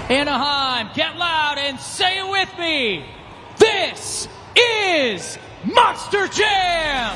Anaheim, get loud and say it with me. This is Monster Jam!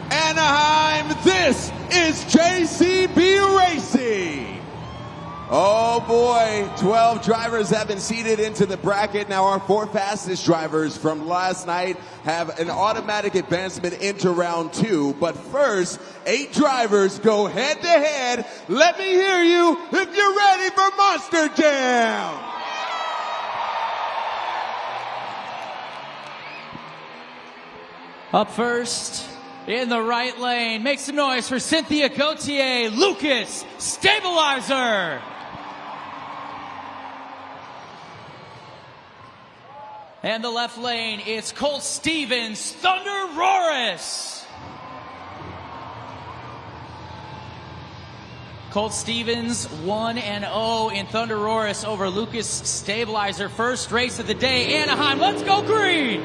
Anaheim, this is JCB Racing. Oh boy, 12 drivers have been seated into the bracket. Now our 4 fastest drivers from last night have an automatic advancement into round 2. But first, 8 drivers go head to head. Let me hear you if you're ready for Monster Jam. Up first, in the right lane, make some noise for Cynthia Gauthier, Lucas Stabilizer. And the left lane, it's Colt Stevens, Thunder Roris. Colt Stevens 1-0 in Thunder Roris over Lucas Stabilizer. First race of the day, Anaheim, let's go green!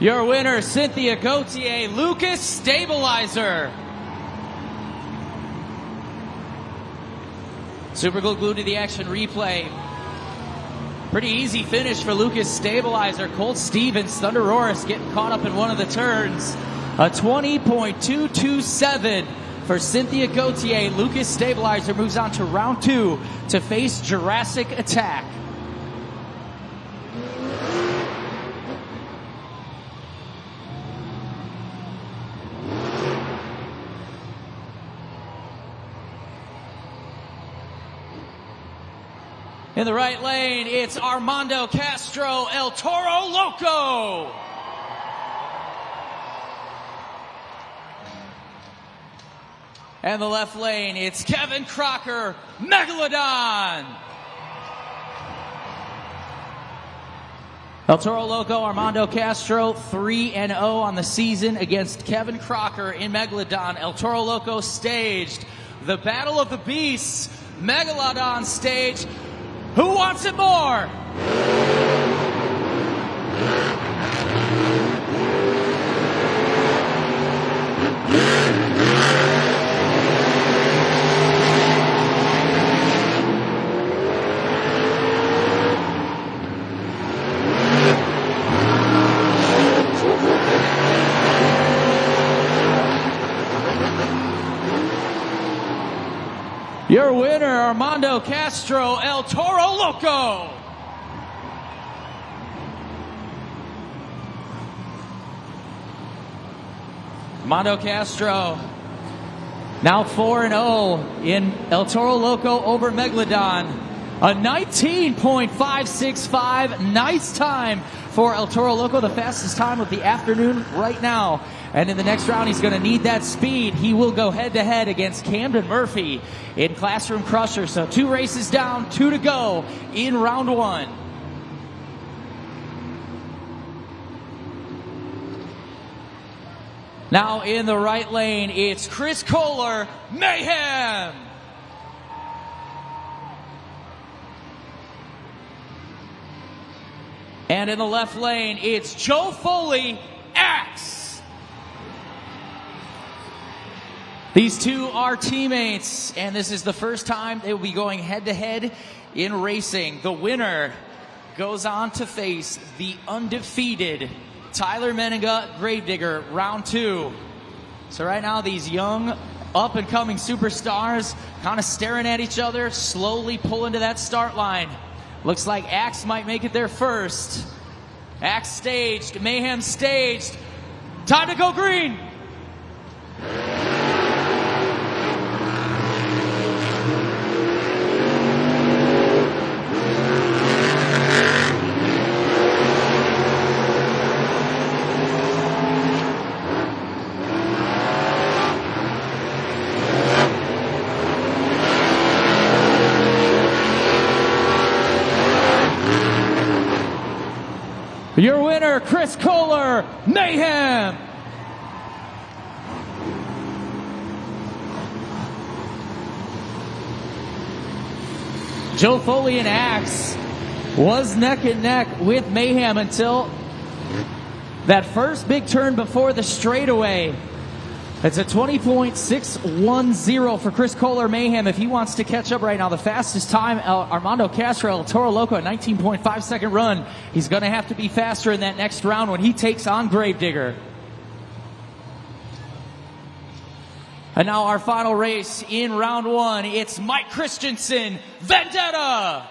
Your winner, Cynthia Gauthier, Lucas Stabilizer. Super glued to the action replay. Pretty easy finish for Lucas Stabilizer. Colt Stevens, Thunder Roris getting caught up in one of the turns. A 20.227 for Cynthia Gauthier. Lucas Stabilizer moves on to round 2 to face Jurassic Attack. In the right lane, it's Armando Castro, El Toro Loco. And the left lane, it's Kevin Crocker, Megalodon. El Toro Loco, Armando Castro, 3-0 on the season against Kevin Crocker in Megalodon. El Toro Loco staged the Battle of the Beasts. Megalodon stage. Who wants it more? Your winner, Armando Castro, El Toro Loco. Armando Castro, now 4-0 in El Toro Loco over Megalodon. A 19.565, nice time for El Toro Loco, the fastest time of the afternoon right now. And in the next round, he's going to need that speed. He will go head-to-head against Camden Murphy in Classroom Crusher. So 2 races down, 2 to go in round 1. Now in the right lane, it's Chris Kohler, Mayhem. And in the left lane, it's Joe Foley, Axe. These two are teammates, and this is the first time they will be going head-to-head in racing. The winner goes on to face the undefeated Tyler Menninga, Gravedigger, round 2. So right now, these young, up-and-coming superstars kind of staring at each other, slowly pulling to that start line. Looks like Axe might make it there first. Axe staged, Mayhem staged. Time to go green. Your winner, Chris Kohler, Mayhem. Joe Foley and Axe was neck and neck with Mayhem until that first big turn before the straightaway. It's a 20.610 for Chris Kohler, Mayhem. If he wants to catch up right now, the fastest time, Armando Castro, El Toro Loco, a 19.5 second run. He's going to have to be faster in that next round when he takes on Gravedigger. And now our final race in round 1. It's Mike Christensen, Vendetta.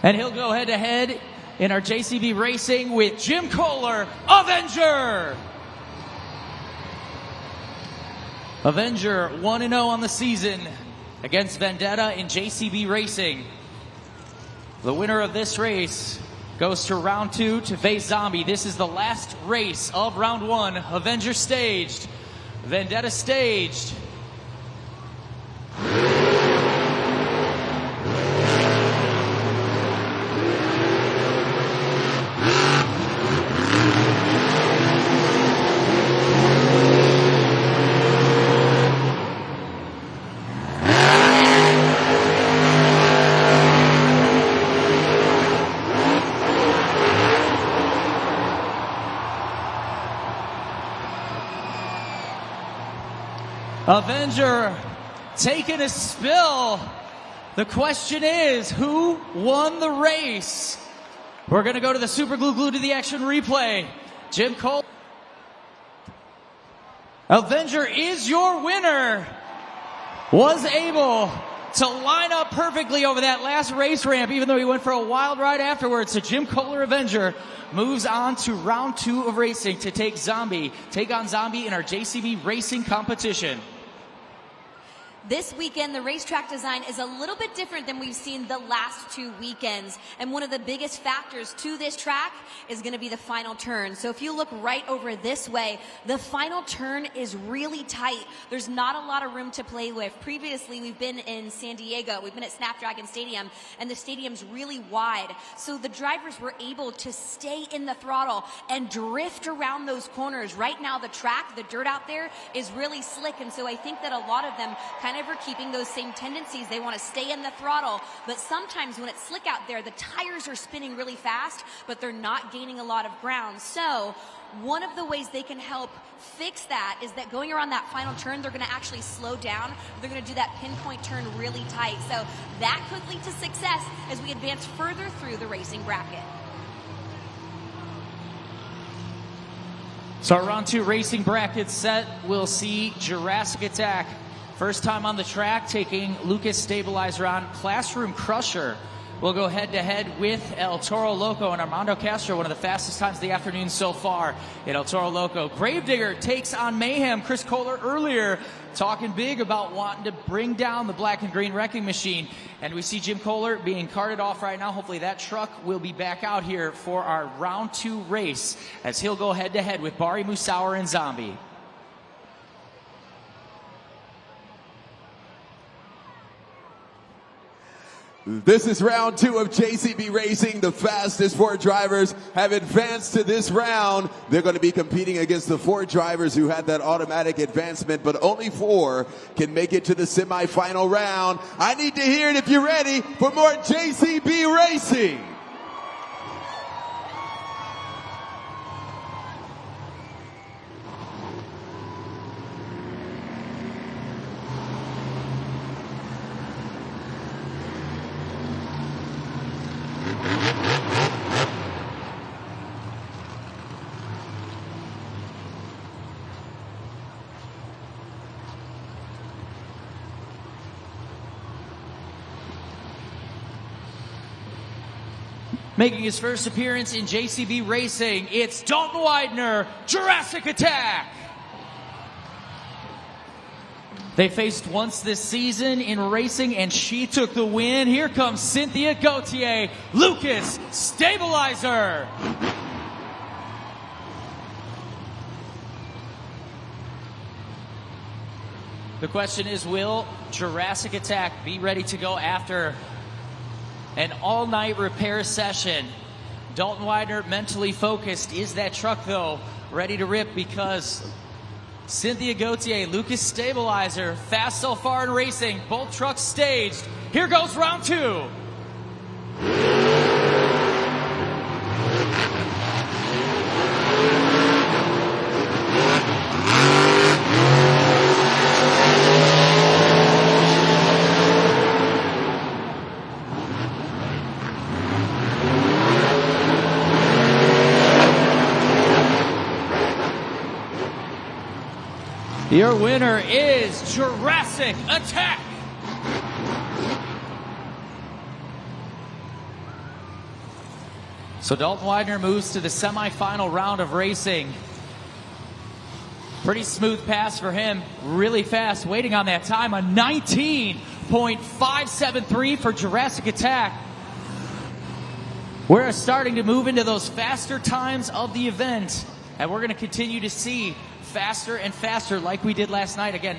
And he'll go head-to-head in our JCB Racing with Jim Kohler, Avenger. Avenger 1-0 on the season against Vendetta in JCB Racing. The winner of this race goes to round 2 to face Zombie. This is the last race of round 1. Avenger staged, Vendetta staged. Avenger taking a spill. The question is, who won the race? We're going to go to the Super Glue to the Action replay. Jim Cole. Avenger is your winner. Was able to line up perfectly over that last race ramp, even though he went for a wild ride afterwards. So Jim Kohler, Avenger, moves on to round 2 of racing to take on Zombie in our JCB Racing competition. This weekend, the racetrack design is a little bit different than we've seen the last 2 weekends. And one of the biggest factors to this track is going to be the final turn. So if you look right over this way, the final turn is really tight. There's not a lot of room to play with. Previously, we've been in San Diego. We've been at Snapdragon Stadium, and the stadium's really wide. So the drivers were able to stay in the throttle and drift around those corners. Right now, the track, the dirt out there, is really slick. And so I think that a lot of them kind of are keeping those same tendencies. They want to stay in the throttle, but sometimes when it's slick out there, the tires are spinning really fast, but they're not gaining a lot of ground. So one of the ways they can help fix that is that going around that final turn, they're going to actually slow down. They're going to do that pinpoint turn really tight. So that could lead to success as we advance further through the racing bracket. So our round 2 racing bracket set, we'll see Jurassic Attack. First time on the track, taking Lucas Stabilizer on. Classroom Crusher will go head-to-head with El Toro Loco and Armando Castro, one of the fastest times of the afternoon so far in El Toro Loco. Gravedigger takes on Mayhem. Chris Kohler earlier talking big about wanting to bring down the black and green wrecking machine. And we see Jim Kohler being carted off right now. Hopefully that truck will be back out here for our round 2 race as he'll go head-to-head with Bari Musauer and Zombie. This is round 2 of JCB Racing. The fastest 4 drivers have advanced to this round. They're going to be competing against the 4 drivers who had that automatic advancement, but only 4 can make it to the semifinal round. I need to hear it if you're ready for more JCB Racing. Making his first appearance in JCB Racing, it's Dalton Widener, Jurassic Attack. They faced once this season in racing, and she took the win. Here comes Cynthia Gauthier, Lucas Stabilizer. The question is, will Jurassic Attack be ready to go after an all-night repair session? Dalton Widener mentally focused. Is that truck, though, ready to rip? Because Cynthia Gauthier, Lucas Stabilizer, fast so far in racing. Both trucks staged. Here goes round 2. Your winner is Jurassic Attack. So Dalton Widener moves to the semifinal round of racing. Pretty smooth pass for him, really fast, waiting on that time, a 19.573 for Jurassic Attack. We're starting to move into those faster times of the event, and we're going to continue to see faster and faster like we did last night. Again,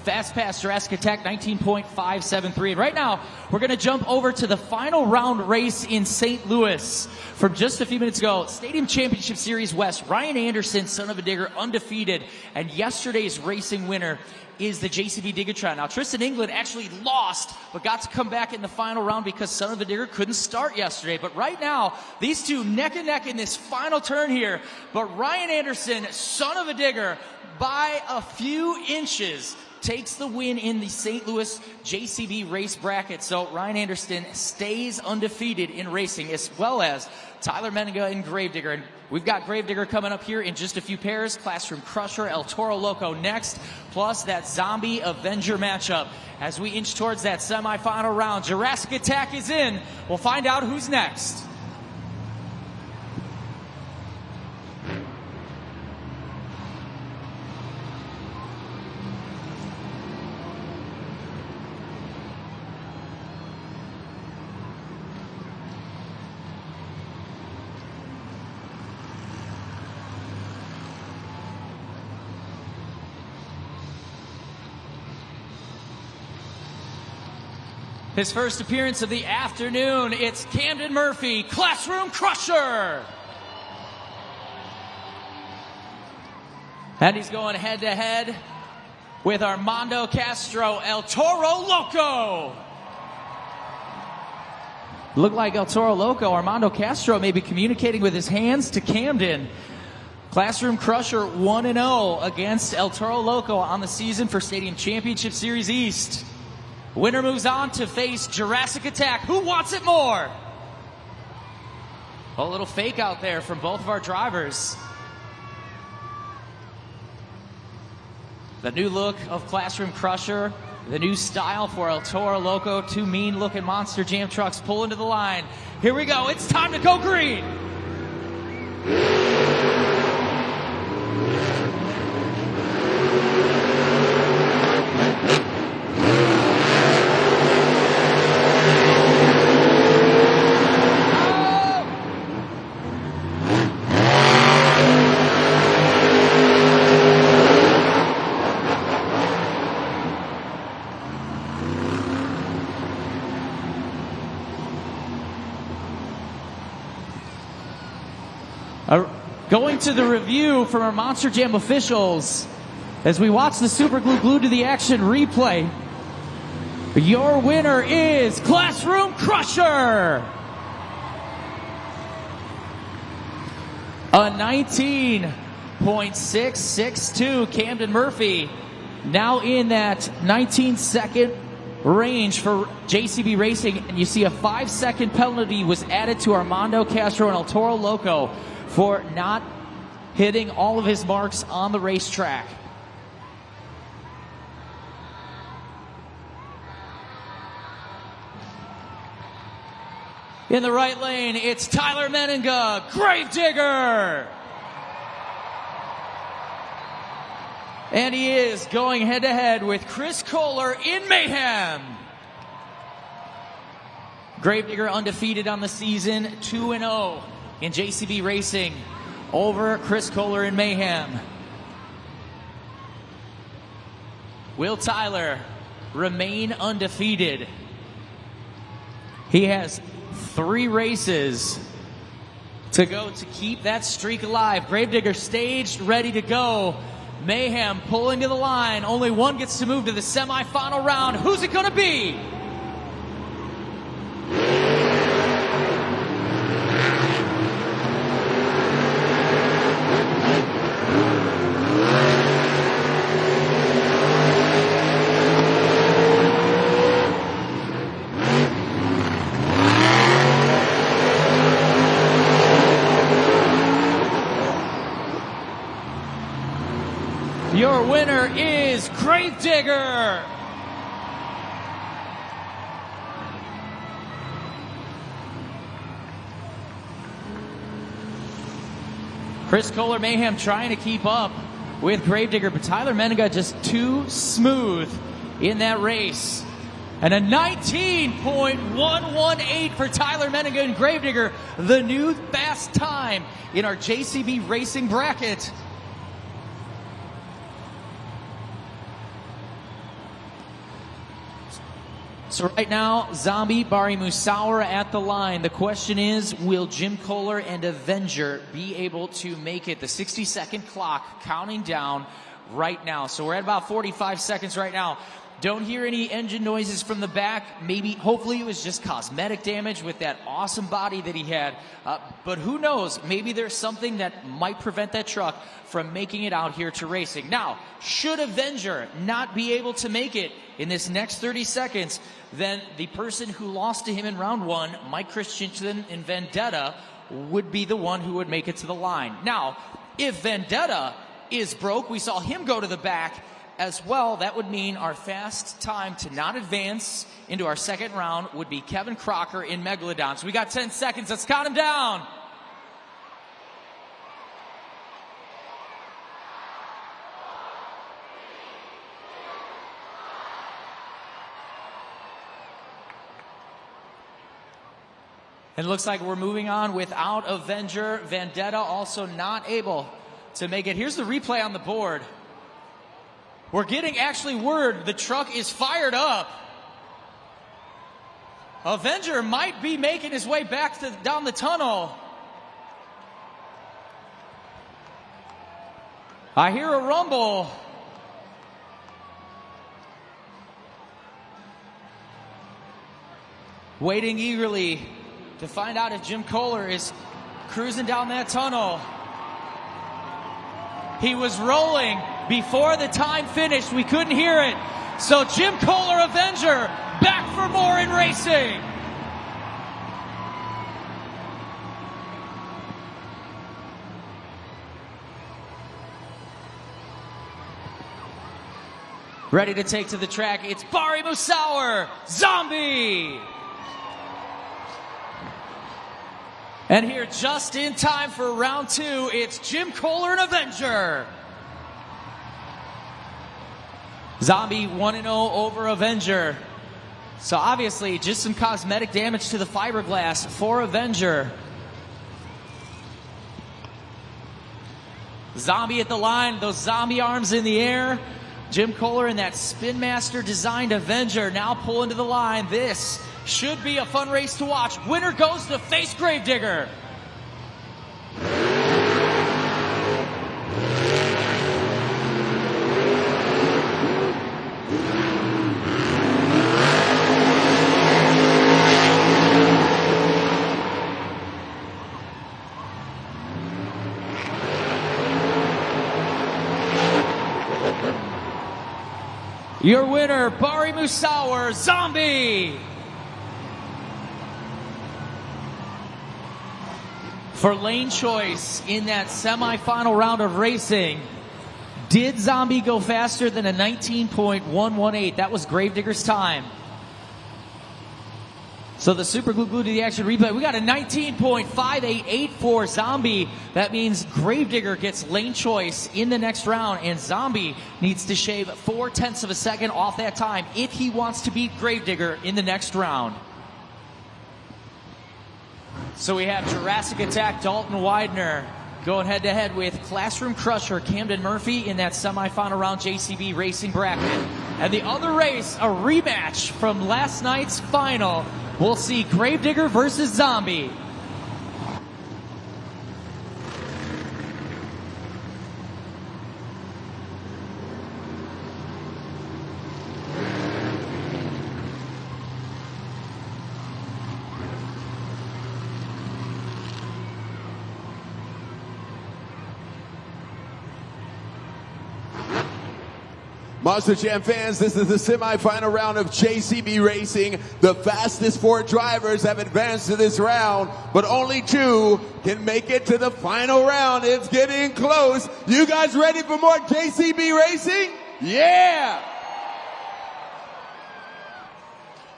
fast pass Jurassic Attack, 19.573. And right now, we're going to jump over to the final round race in St. Louis. From just a few minutes ago, Stadium Championship Series West, Ryan Anderson, son of a digger, undefeated. And yesterday's racing winner is the JCB Digatron. Now, Tristan England actually lost, but got to come back in the final round because son of a digger couldn't start yesterday. But right now, these two neck and neck in this final turn here. But Ryan Anderson, son of a digger, by a few inches, takes the win in the St. Louis JCB race bracket. So Ryan Anderson stays undefeated in racing, as well as Tyler Menninga and Gravedigger. And we've got Gravedigger coming up here in just a few pairs. Classroom Crusher, El Toro Loco next, plus that Zombie Avenger matchup. As we inch towards that semifinal round, Jurassic Attack is in. We'll find out who's next. His first appearance of the afternoon, it's Camden Murphy, Classroom Crusher. And he's going head-to-head with Armando Castro, El Toro Loco. Look like El Toro Loco, Armando Castro may be communicating with his hands to Camden. Classroom Crusher 1-0 against El Toro Loco on the season for Stadium Championship Series East. Winner moves on to face Jurassic Attack. Who wants it more? A little fake out there from both of our drivers. The new look of Classroom Crusher, the new style for El Toro Loco. Two mean-looking Monster Jam trucks pull into the line. Here we go. It's time to go green. Going to the review from our Monster Jam officials as we watch the Super Glue Glued to the Action replay. Your winner is Classroom Crusher. A 19.662 Camden Murphy. Now in that 19-second range for JCB Racing. And you see a 5-second penalty was added to Armando Castro and El Toro Loco for not hitting all of his marks on the racetrack. In the right lane, it's Tyler Menninga, Gravedigger. And he is going head-to-head with Chris Kohler in Mayhem. Gravedigger undefeated on the season, 2-0 in JCB Racing over Chris Kohler in Mayhem. Will Tyler remain undefeated? He has 3 races to go to keep that streak alive. Gravedigger staged, ready to go. Mayhem pulling to the line. Only one gets to move to the semifinal round. Who's it going to be? Your winner is Gravedigger. Chris Kohler Mayhem trying to keep up with Gravedigger, but Tyler Menninga just too smooth in that race. And a 19.118 for Tyler Menninga and Gravedigger, the new fast time in our JCB Racing bracket. So right now, Zombie, Bari Musawa at the line. The question is, will Jim Kohler and Avenger be able to make it? The 60-second clock counting down right now. So we're at about 45 seconds right now. Don't hear any engine noises from the back. Maybe, hopefully it was just cosmetic damage with that awesome body that he had. But who knows? Maybe there's something that might prevent that truck from making it out here to racing. Now, should Avenger not be able to make it in this next 30 seconds, then the person who lost to him in round 1, Mike Christensen in Vendetta, would be the one who would make it to the line. Now, if Vendetta is broke, we saw him go to the back as well. That would mean our fast time to not advance into our second round would be Kevin Crocker in Megalodon. So we got 10 seconds. Let's count him down. And it looks like we're moving on without Avenger. Vendetta also not able to make it. Here's the replay on the board. We're getting actually word the truck is fired up. Avenger might be making his way back down the tunnel. I hear a rumble. Waiting eagerly to find out if Jim Kohler is cruising down that tunnel. He was rolling before the time finished. We couldn't hear it. So Jim Kohler, Avenger, back for more in racing. Ready to take to the track, it's Bari Musawa, Zombie. And here just in time for round 2, it's Jim Kohler and Avenger. Zombie 1-0 over Avenger. So obviously just some cosmetic damage to the fiberglass for Avenger. Zombie at the line, those zombie arms in the air. Jim Kohler in that Spin Master designed Avenger now pulling to the line. This should be a fun race to watch. Winner goes to face Gravedigger. Your winner, Bari Musauer, Zombie. For lane choice in that semifinal round of racing, did Zombie go faster than a 19.118? That was Gravedigger's time. So the super glue to the action replay. We got a 19.588 for Zombie. That means Gravedigger gets lane choice in the next round, and Zombie needs to shave 0.4 of a second off that time if he wants to beat Gravedigger in the next round. So we have Jurassic Attack Dalton Widener going head to head with Classroom Crusher Camden Murphy in that semifinal round JCB racing bracket. And the other race, a rematch from last night's final. We'll see Gravedigger versus Zombie. Monster Jam fans, this is the semifinal round of JCB Racing. The fastest 4 drivers have advanced to this round, but only 2 can make it to the final round. It's getting close. You guys ready for more JCB Racing? Yeah!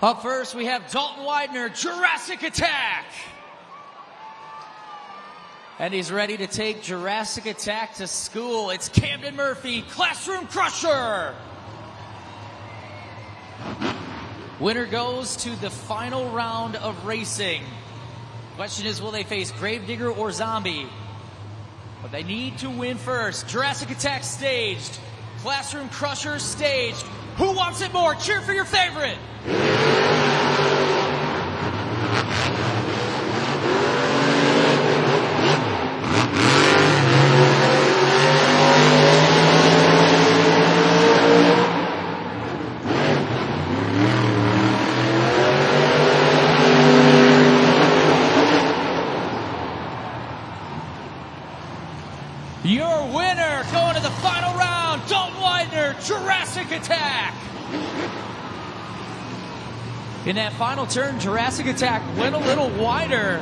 Up first, we have Dalton Widener, Jurassic Attack. And he's ready to take Jurassic Attack to school. It's Camden Murphy, Classroom Crusher. Winner goes to the final round of racing. Question is, will they face Gravedigger or Zombie? But they need to win first. Jurassic Attack staged. Classroom Crusher staged. Who wants it more? Cheer for your favorite. Your winner going to the final round, Dalton Widener, Jurassic Attack. In that final turn, Jurassic Attack went a little wider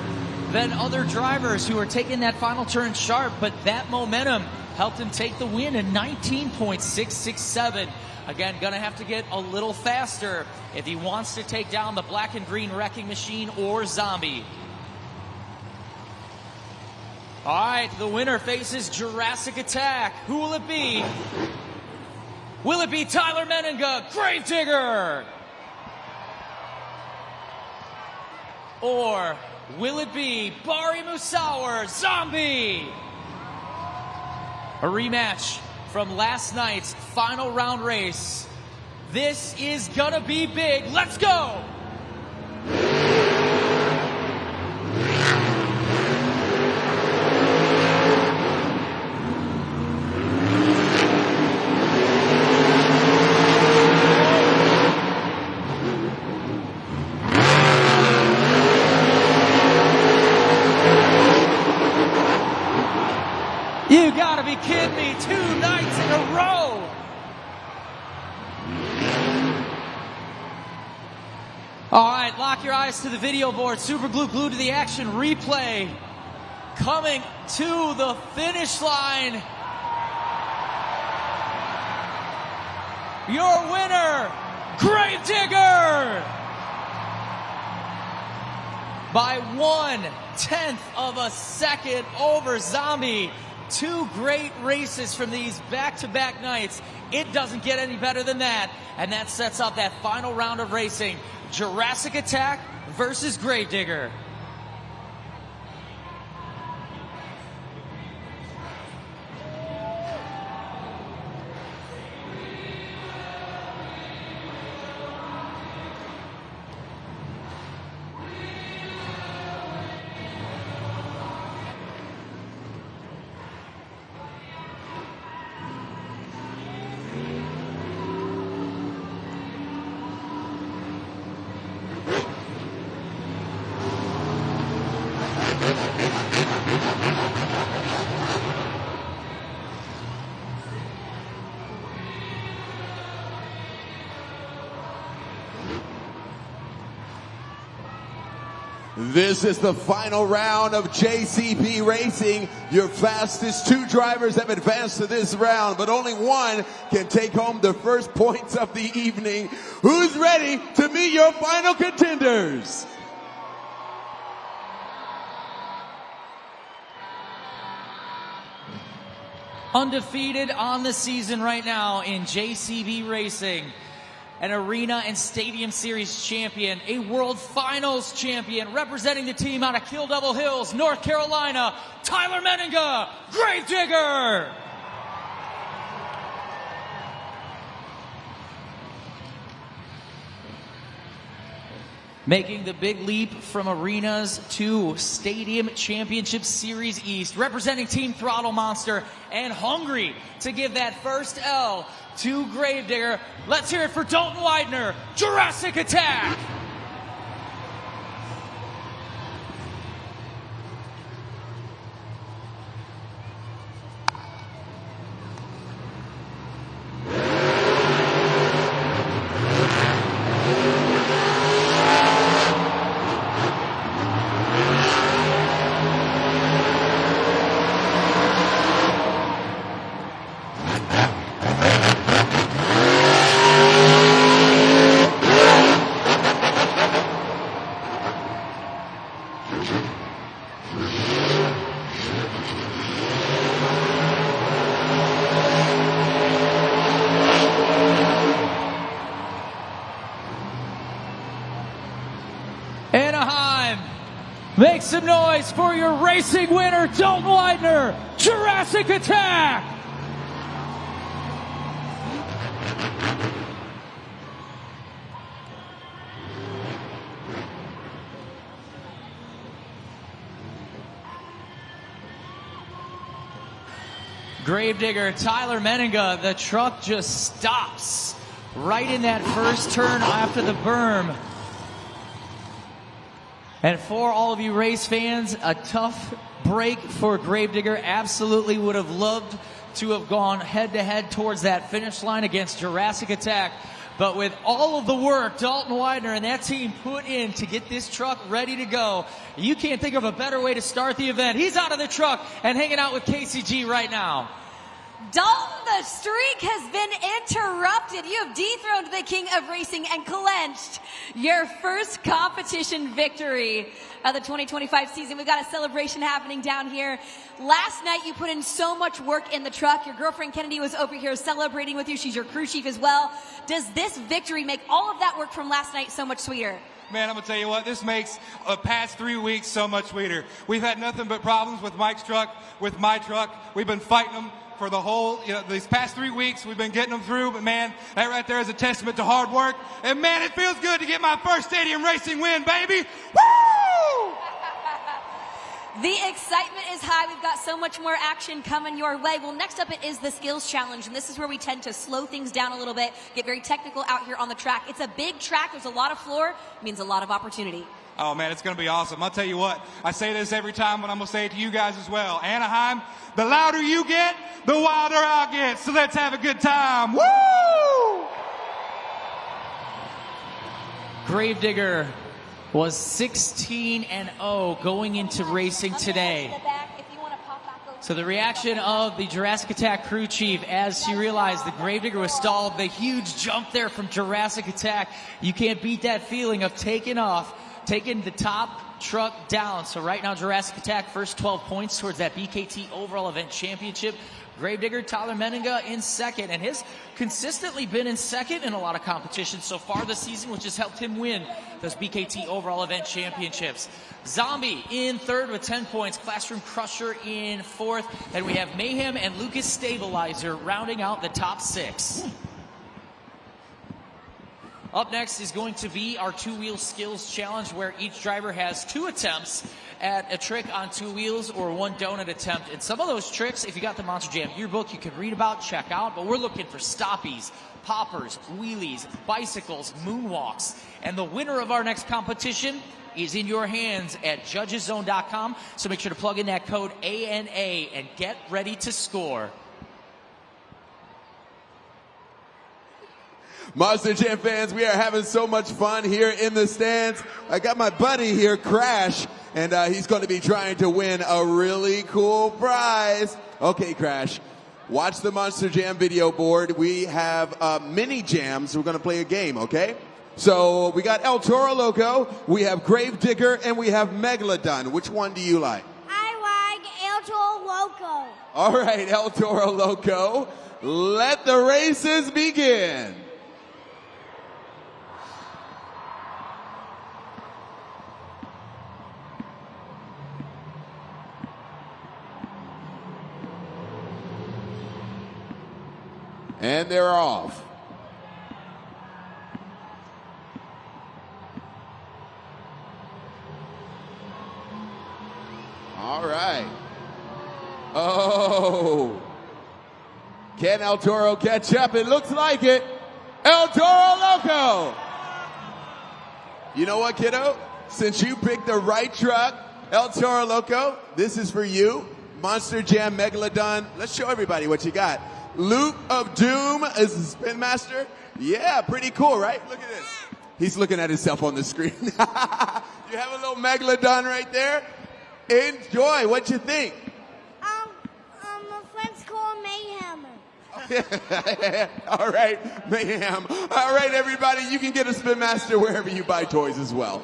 than other drivers who were taking that final turn sharp, but that momentum helped him take the win in 19.667. Again, gonna have to get a little faster if he wants to take down the black and green wrecking machine or Zombie. All right, the winner faces Jurassic Attack. Who will it be? Will it be Tyler Menninga, Gravedigger? Or will it be Bari Musauer, Zombie? A rematch from last night's final round race. This is gonna be big. Let's go! You gotta be kidding me, 2 nights in a row. All right, lock your eyes to the video board. Super glue, glued to the action replay. Coming to the finish line. Your winner, Gravedigger. By 1/10 of a second over Zombie. 2 great races from these back-to-back nights. It doesn't get any better than that. And that sets up that final round of racing. Jurassic Attack versus Gravedigger. This is the final round of JCB Racing. Your fastest 2 drivers have advanced to this round, but only one can take home the first points of the evening. Who's ready to meet your final contenders? Undefeated on the season right now in JCB Racing. An Arena and Stadium Series champion, a World Finals champion, representing the team out of Kill Devil Hills, North Carolina, Tyler Menninga, Gravedigger. Making the big leap from arenas to Stadium Championship Series East, representing Team Throttle Monster and hungry to give that first L to Gravedigger. Let's hear it for Dalton Widener, Jurassic Attack. Anaheim, make some noise for your racing winner, Dalton Widener, Jurassic Attack. Gravedigger, Tyler Menninga, the truck just stops right in that first turn after the berm. And for all of you race fans, a tough break for Gravedigger. Absolutely would have loved to have gone head-to-head towards that finish line against Jurassic Attack. But with all of the work Dalton Widener and that team put in to get this truck ready to go, you can't think of a better way to start the event. He's out of the truck and hanging out with KCG right now. Dalton, the streak has been interrupted. You have dethroned the king of racing and clenched your first competition victory of the 2025 season. We've got a celebration happening down here. Last night, you put in so much work in the truck. Your girlfriend Kennedy was over here celebrating with you. She's your crew chief as well. Does this victory make all of that work from last night so much sweeter? Man, I'm going to tell you what, this makes the past 3 weeks so much sweeter. We've had nothing but problems with Mike's truck, with my truck. We've been fighting them for the whole, these past 3 weeks. We've been getting them through, but man, that right there is a testament to hard work. And man, it feels good to get my first stadium racing win, baby. Woo! The excitement is high. We've got so much more action coming your way. Well, next up it is the skills challenge, and this is where we tend to slow things down a little bit, get very technical out here on the track. It's a big track. There's a lot of floor. It means a lot of opportunity. Oh, man, it's going to be awesome. I'll tell you what, I say this every time, but I'm going to say it to you guys as well. Anaheim, the louder you get, the wilder I'll get. So let's have a good time. Woo! Gravedigger was 16-0 going into racing today. So the reaction of the Jurassic Attack crew chief as she realized that Gravedigger was stalled, the huge jump there from Jurassic Attack. You can't beat that feeling of taking off, taking the top truck down. So right now, Jurassic Attack first 12 points towards that BKT overall event championship. Gravedigger, Tyler Menninga in second, and has consistently been in second in a lot of competitions so far this season, which has helped him win those BKT overall event championships. Zombie in third with 10 points, Classroom Crusher in fourth, and we have Mayhem and Lucas Stabilizer rounding out the top six. Up next is going to be our two-wheel skills challenge, where each driver has 2 attempts at a trick on 2 wheels or 1 donut attempt. And some of those tricks, if you got the Monster Jam yearbook, you can read about, check out, but we're looking for stoppies, poppers, wheelies, bicycles, moonwalks. And the winner of our next competition is in your hands at judgeszone.com. So make sure to plug in that code ANA and get ready to score. Monster Jam fans, we are having so much fun here in the stands. I got my buddy here, Crash, and he's going to be trying to win a really cool prize. Okay, Crash, watch the Monster Jam video board. We have mini jams. We're going to play a game, okay? So we got El Toro Loco, we have Grave Digger, and we have Megalodon. Which one do you like? I like El Toro Loco. All right, El Toro Loco, let the races begin. And they're off. All right. Oh. Can El Toro catch up? It looks like it. El Toro Loco. You know what, kiddo? Since you picked the right truck, El Toro Loco, this is for you. Monster Jam Megalodon. Let's show everybody what you got. Loop of Doom is the Spin Master. Yeah, pretty cool, right? Look at this. He's looking at himself on the screen. You have a little Megalodon right there. Enjoy. What you think? My friends call Mayhem. All right, Mayhem. All right, everybody, you can get a Spin Master wherever you buy toys as well.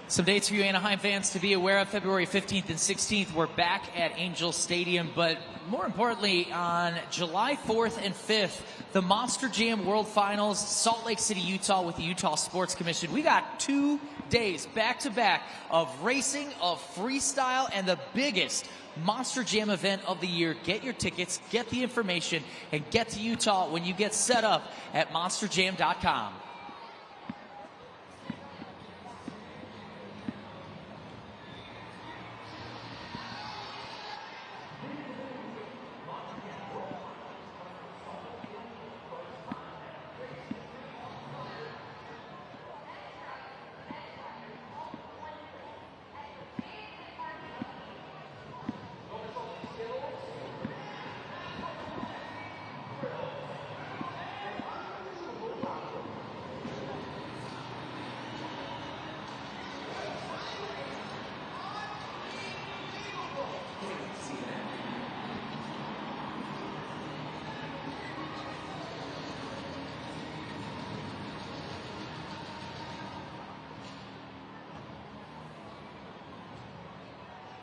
Some dates for you Anaheim fans to be aware of. February 15th and 16th, we're back at Angel Stadium. But more importantly, on July 4th and 5th, the Monster Jam World Finals, Salt Lake City, Utah, with the Utah Sports Commission. We got 2 days back-to-back of racing, of freestyle, and the biggest Monster Jam event of the year. Get your tickets, get the information, and get to Utah when you get set up at monsterjam.com.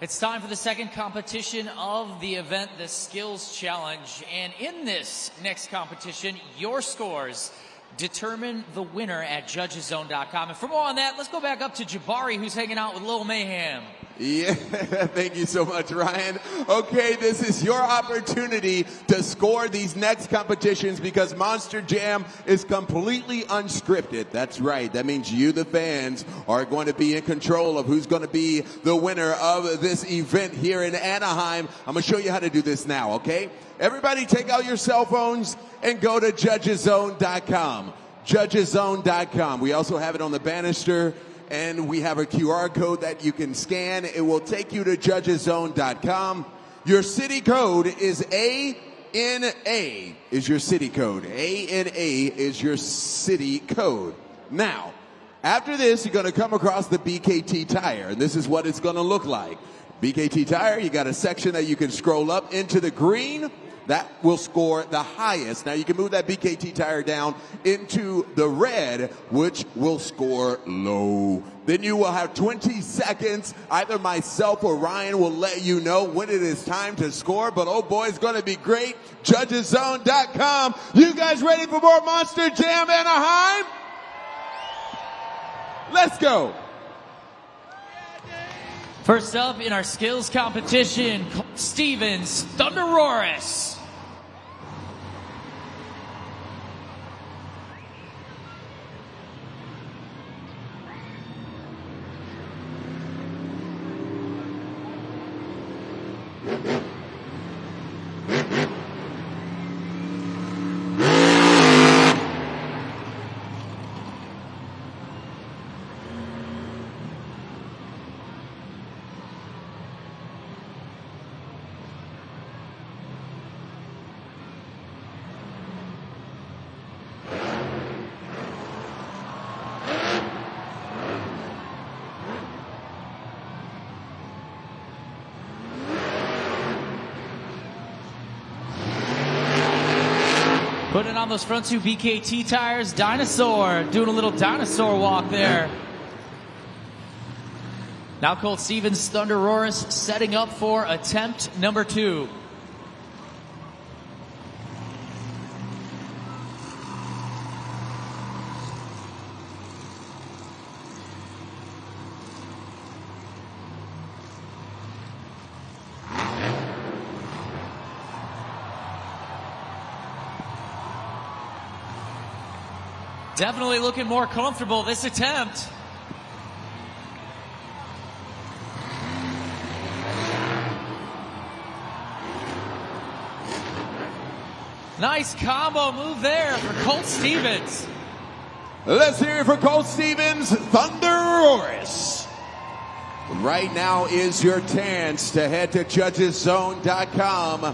It's time for the second competition of the event, the Skills Challenge. And in this next competition, your scores determine the winner at judgeszone.com. And for more on that, let's go back up to Jabari, who's hanging out with Lil Mayhem. Yeah, thank you so much, Ryan. Okay, this is your opportunity to score these next competitions because Monster Jam is completely unscripted. That's right. That means you, the fans, are going to be in control of who's going to be the winner of this event here in Anaheim. I'm going to show you how to do this now, okay? Everybody take out your cell phones and go to judgeszone.com. Judgeszone.com. We also have it on the banister. And we have a QR code that you can scan. It will take you to judgeszone.com. Your city code is ANA is your city code. ANA is your city code. Now, after this, you're going to come across the BKT tire. And this is what it's going to look like. BKT tire, you got a section that you can scroll up into the green. That will score the highest. Now you can move that BKT tire down into the red, which will score low. Then you will have 20 seconds. Either myself or Ryan will let you know when it is time to score. But oh boy, it's going to be great. Judgeszone.com. You guys ready for more Monster Jam Anaheim? Let's go. First up in our skills competition, Stevens Thunderoris. Putting on those front two BKT tires, Dinosaur, doing a little dinosaur walk there. Now Colt Stevens, Thunder Roris setting up for attempt number 2. Definitely looking more comfortable this attempt. Nice combo move there for Colt Stevens. Let's hear it for Colt Stevens, Thunder Roris. Right now is your chance to head to judgeszone.com.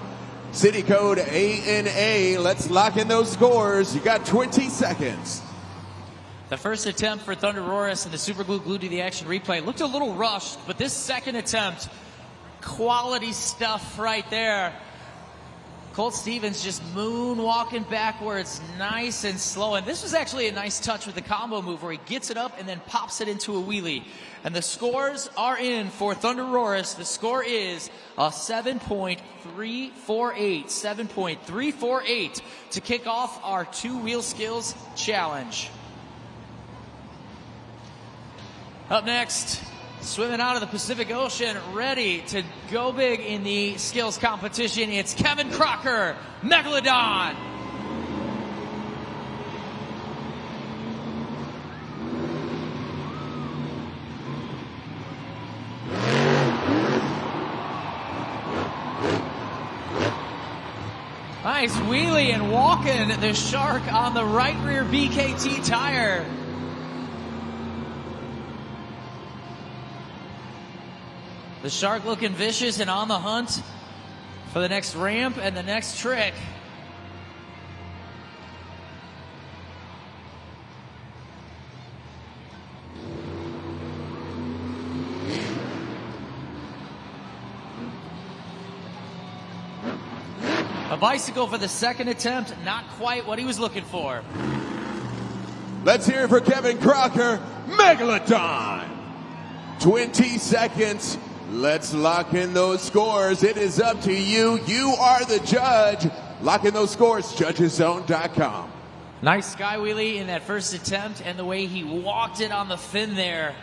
City code ANA. Let's lock in those scores. You got 20 seconds. The first attempt for Thunder Roris and the super glue glued to the action replay looked a little rushed, but this second attempt, quality stuff right there. Colt Stevens just moonwalking backwards, nice and slow. And this was actually a nice touch with the combo move where he gets it up and then pops it into a wheelie. And the scores are in for Thunder Roris. The score is a 7.348. 7.348 to kick off our two-wheel skills challenge. Up next, swimming out of the Pacific Ocean, ready to go big in the skills competition, it's Kevin Crocker, Megalodon. Nice wheelie and walking the shark on the right rear BKT tire. The shark looking vicious and on the hunt for the next ramp and the next trick. A bicycle for the second attempt, not quite what he was looking for. Let's hear it for Kevin Crocker, Megalodon. 20 seconds. Let's lock in those scores. It is up to you. You are the judge. Lock in those scores, judgeszone.com. Nice sky wheelie in that first attempt, and the way he walked it on the fin there.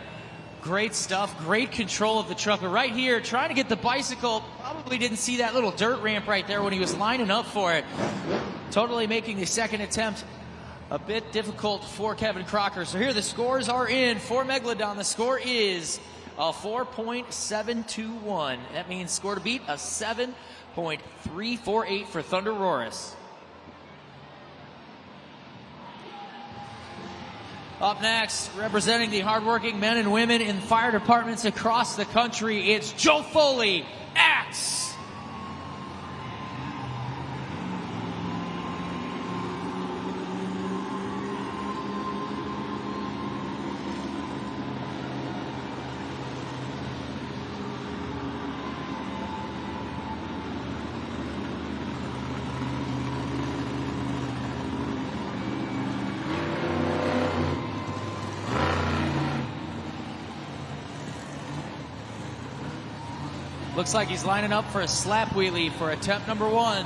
Great stuff, great control of the truck. But right here, trying to get the bicycle, probably didn't see that little dirt ramp right there when he was lining up for it. Totally making the second attempt a bit difficult for Kevin Crocker. So here the scores are in for Megalodon. The score is a 4.721. That means score to beat a 7.348 for Thunder Roris. Up next, representing the hardworking men and women in fire departments across the country, it's Joe Foley, Axe. Looks like he's lining up for a slap wheelie for attempt number 1.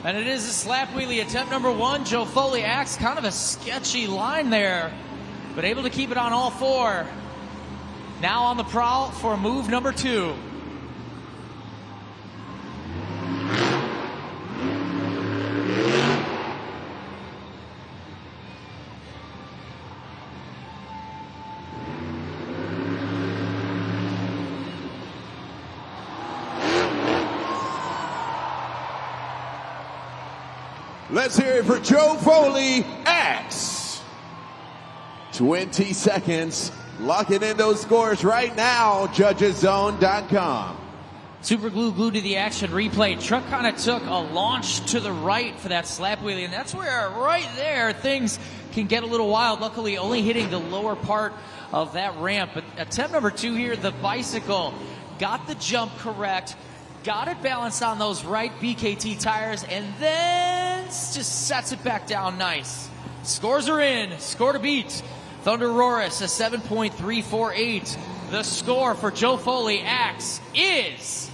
And it is a slap wheelie attempt number 1. Joe Foley Axe, kind of a sketchy line there, but able to keep it on all 4. Now on the prowl for move number 2. Let's hear it for Joe Foley, X. 20 seconds. Locking in those scores right now, judgeszone.com. Super glue glued to the action replay. Truck kind of took a launch to the right for that slap wheelie, and that's where right there things can get a little wild. Luckily, only hitting the lower part of that ramp. But attempt number 2 here, the bicycle got the jump correct, got it balanced on those right BKT tires, and then just sets it back down nice. Scores are in. Score to beat. Thunder Roris, a 7.348. The score for Joe Foley Axe is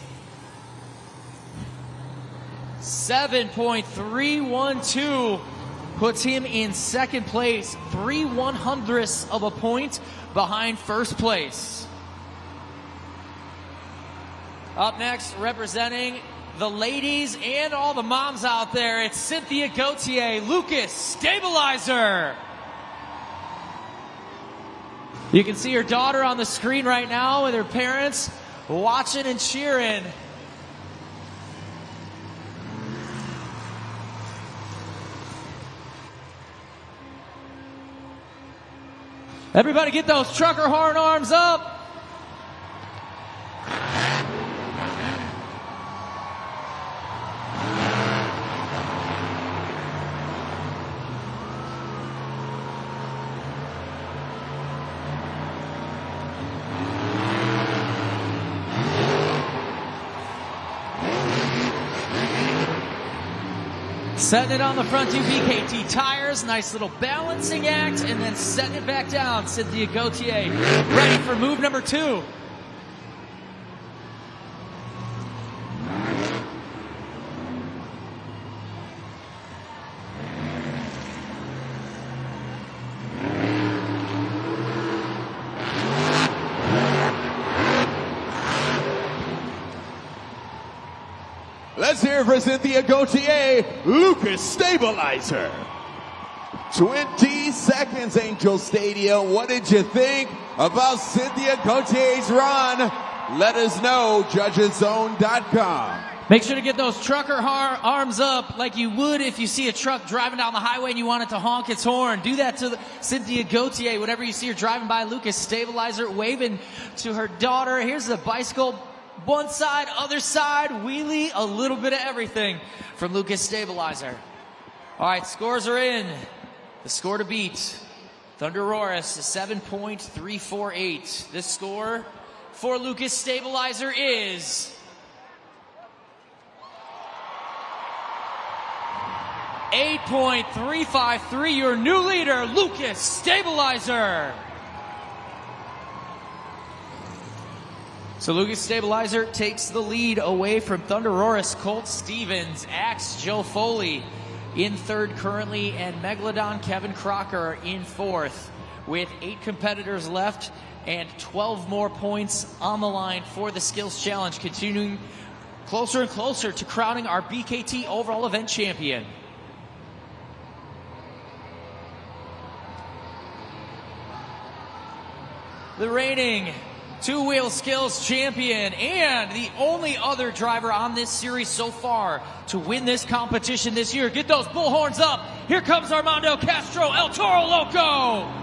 7.312. Puts him in second place, 3/100ths of a point behind first place. Up next, representing the ladies and all the moms out there, it's Cynthia Gauthier, Lucas Stabilizer. You can see her daughter on the screen right now with her parents watching and cheering. Everybody get those trucker horn arms up. Setting it on the front 2 BKT tires, nice little balancing act, and then setting it back down. Cynthia Gauthier ready for move number 2. Let's hear it for Cynthia Gauthier, Lucas Stabilizer. 20 seconds, Angel Stadium. What did you think about Cynthia Gauthier's run? Let us know, judgeszone.com. Make sure to get those trucker arms up like you would if you see a truck driving down the highway and you want it to honk its horn. Do that to Cynthia Gauthier whenever you see her driving by. Lucas Stabilizer waving to her daughter. Here's the bicycle. One side, other side, wheelie, a little bit of everything from Lucas Stabilizer. All right, scores are in. The score to beat. Thunder Roris, 7.348. This score for Lucas Stabilizer is 8.353. Your new leader, Lucas Stabilizer. So Lucas Stabilizer takes the lead away from Thunder Roris, Colt Stevens, Axe Joe Foley in third currently, and Megalodon Kevin Crocker in fourth. With 8 competitors left and 12 more points on the line for the Skills Challenge, continuing closer and closer to crowning our BKT overall event champion. The reigning 2-wheel skills champion and the only other driver on this series so far to win this competition this year. Get those bullhorns up. Here comes Armando Castro, El Toro Loco.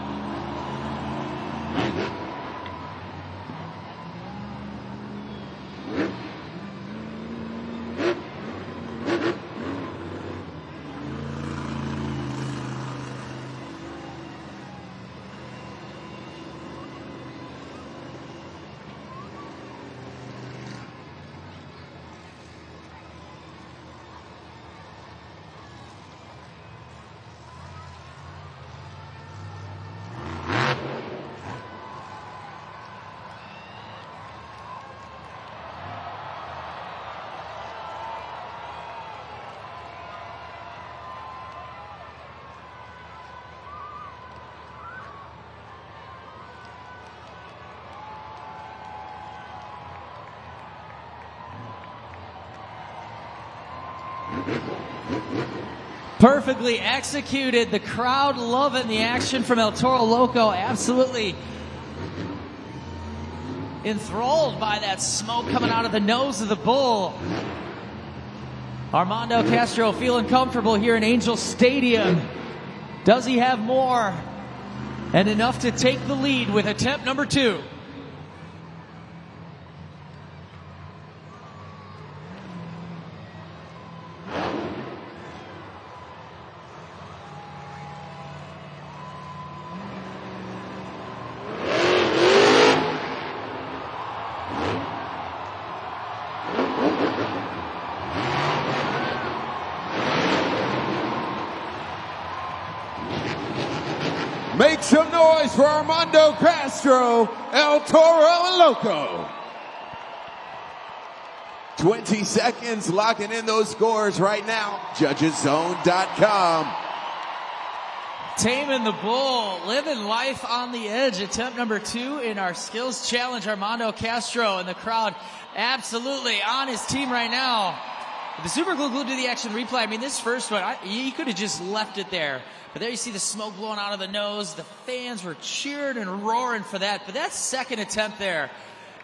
Perfectly executed. The crowd loving the action from El Toro Loco. Absolutely enthralled by that smoke coming out of the nose of the bull. Armando Castro feeling comfortable here in Angel Stadium. Does he have more? And enough to take the lead with attempt number 2. Make some noise for Armando Castro, El Toro Loco. 20 seconds locking in those scores right now. JudgesZone.com. Taming the bull, living life on the edge. Attempt number 2 in our skills challenge. Armando Castro and the crowd absolutely on his team right now. The super glue glued to the action replay. I mean, this first one, you could have just left it there. But there you see the smoke blowing out of the nose. The fans were cheering and roaring for that. But that second attempt there,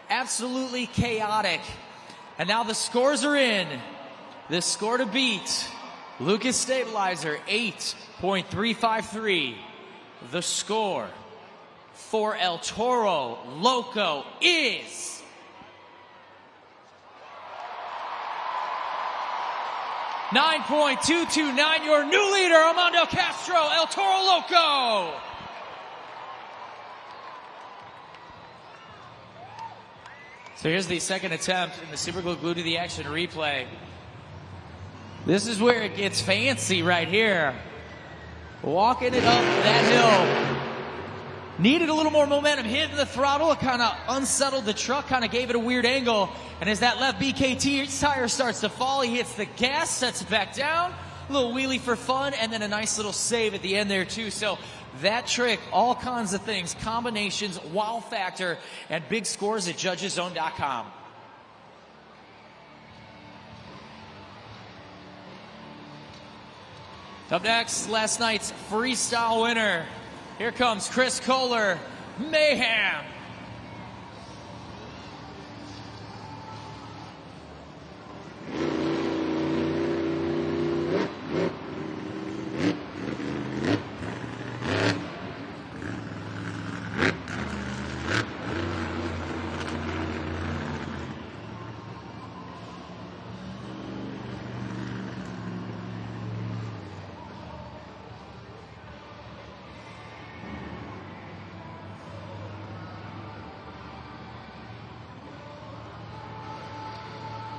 absolutely chaotic. And now the scores are in. The score to beat, Lucas Stabilizer, 8.353. The score for El Toro Loco is 9.229, your new leader, Armando Castro, El Toro Loco. So here's the second attempt in the super glue glued to the action replay. This is where it gets fancy right here. Walking it up that hill. Needed a little more momentum, hitting the throttle. It kind of unsettled the truck, kind of gave it a weird angle. And as that left BKT tire starts to fall, he hits the gas, sets it back down. A little wheelie for fun, and then a nice little save at the end there too. So that trick, all kinds of things, combinations, wow factor, and big scores at JudgesZone.com. Up next, last night's freestyle winner. Here comes Chris Kohler, Mayhem.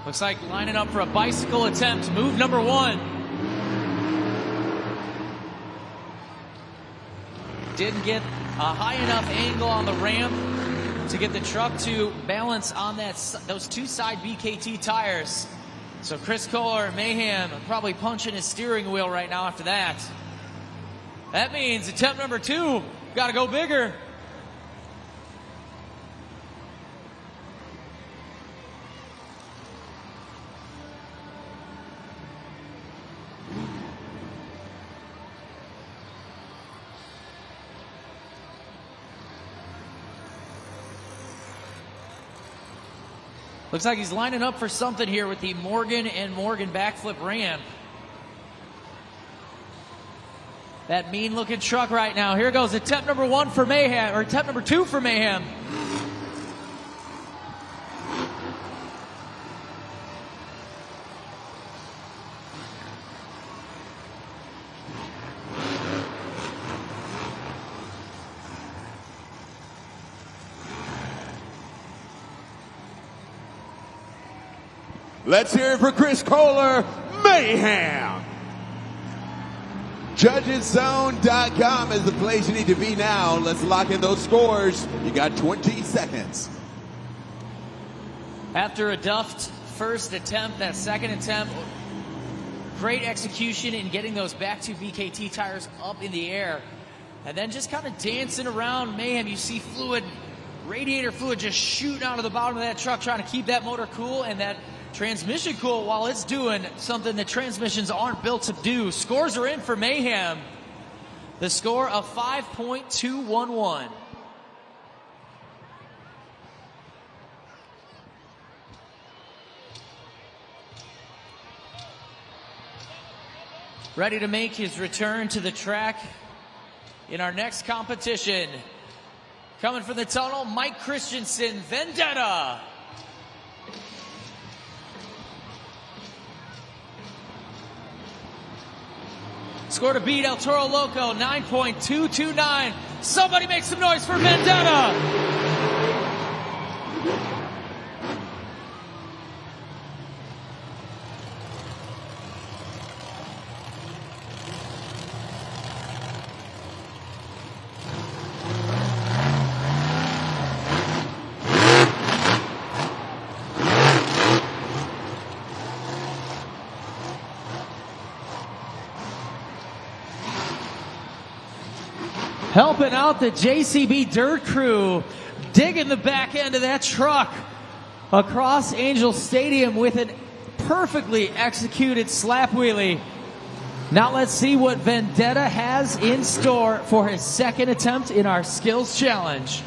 Looks like lining up for a bicycle attempt, move number 1. Didn't get a high enough angle on the ramp to get the truck to balance on those 2 side BKT tires. So Chris Kohler, Mayhem, probably punching his steering wheel right now after that. That means attempt number 2, got to go bigger. Looks like he's lining up for something here with the Morgan and Morgan backflip ramp. That mean looking truck right now. Here goes attempt number 1 for Mayhem, or attempt number 2 for Mayhem. Let's hear it for Chris Kohler, Mayhem. JudgesZone.com is the place you need to be now. Let's lock in those scores. You got 20 seconds. After a duffed first attempt, that second attempt, great execution in getting those back 2 BKT tires up in the air. And then just kind of dancing around Mayhem. You see fluid, radiator fluid just shooting out of the bottom of that truck, trying to keep that motor cool and that transmission cool while it's doing something that transmissions aren't built to do. Scores are in for Mayhem. The score of 5.211. ready to make his return to the track in our next competition. Coming from the tunnel, Mike Christensen, Vendetta. Score to beat El Toro Loco, 9.229. Somebody make some noise for Vendetta. Helping out the JCB Dirt Crew, digging the back end of that truck across Angel Stadium with a perfectly executed slap wheelie. Now let's see what Vendetta has in store for his second attempt in our skills challenge.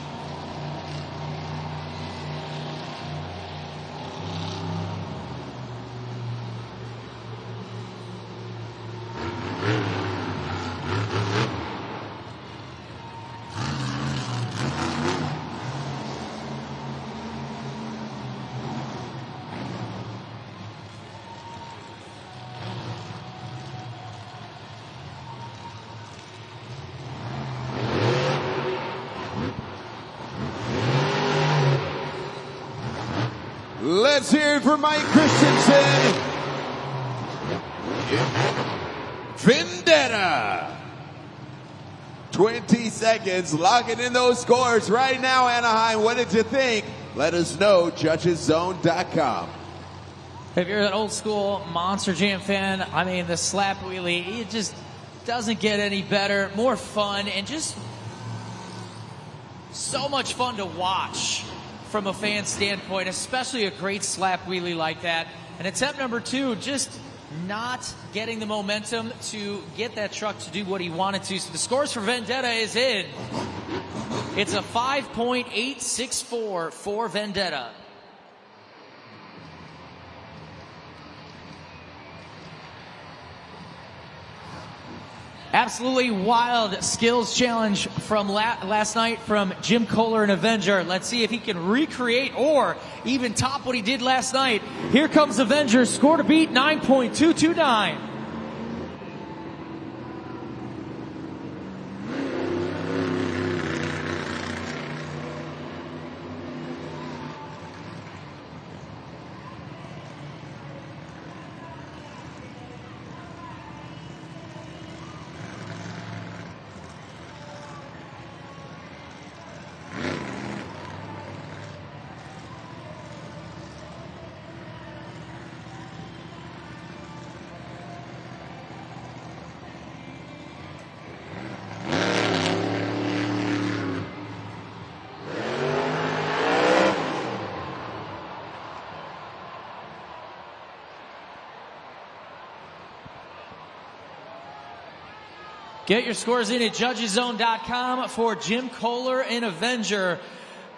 Let's hear it for Mike Christensen. Vendetta. 20 seconds, locking in those scores right now, Anaheim. What did you think? Let us know, judgeszone.com. If you're an old school Monster Jam fan, I mean, the slap wheelie, it just doesn't get any better, more fun, and just so much fun to watch from a fan standpoint, especially a great slap wheelie like that. And attempt number 2, just not getting the momentum to get that truck to do what he wanted to. So the scores for Vendetta is in. It's a 5.864 for Vendetta. Absolutely wild skills challenge from last night from Jim Kohler and Avenger. Let's see if he can recreate or even top what he did last night. Here comes Avenger, score to beat 9.229. Get your scores in at judgeszone.com for Jim Kohler and Avenger,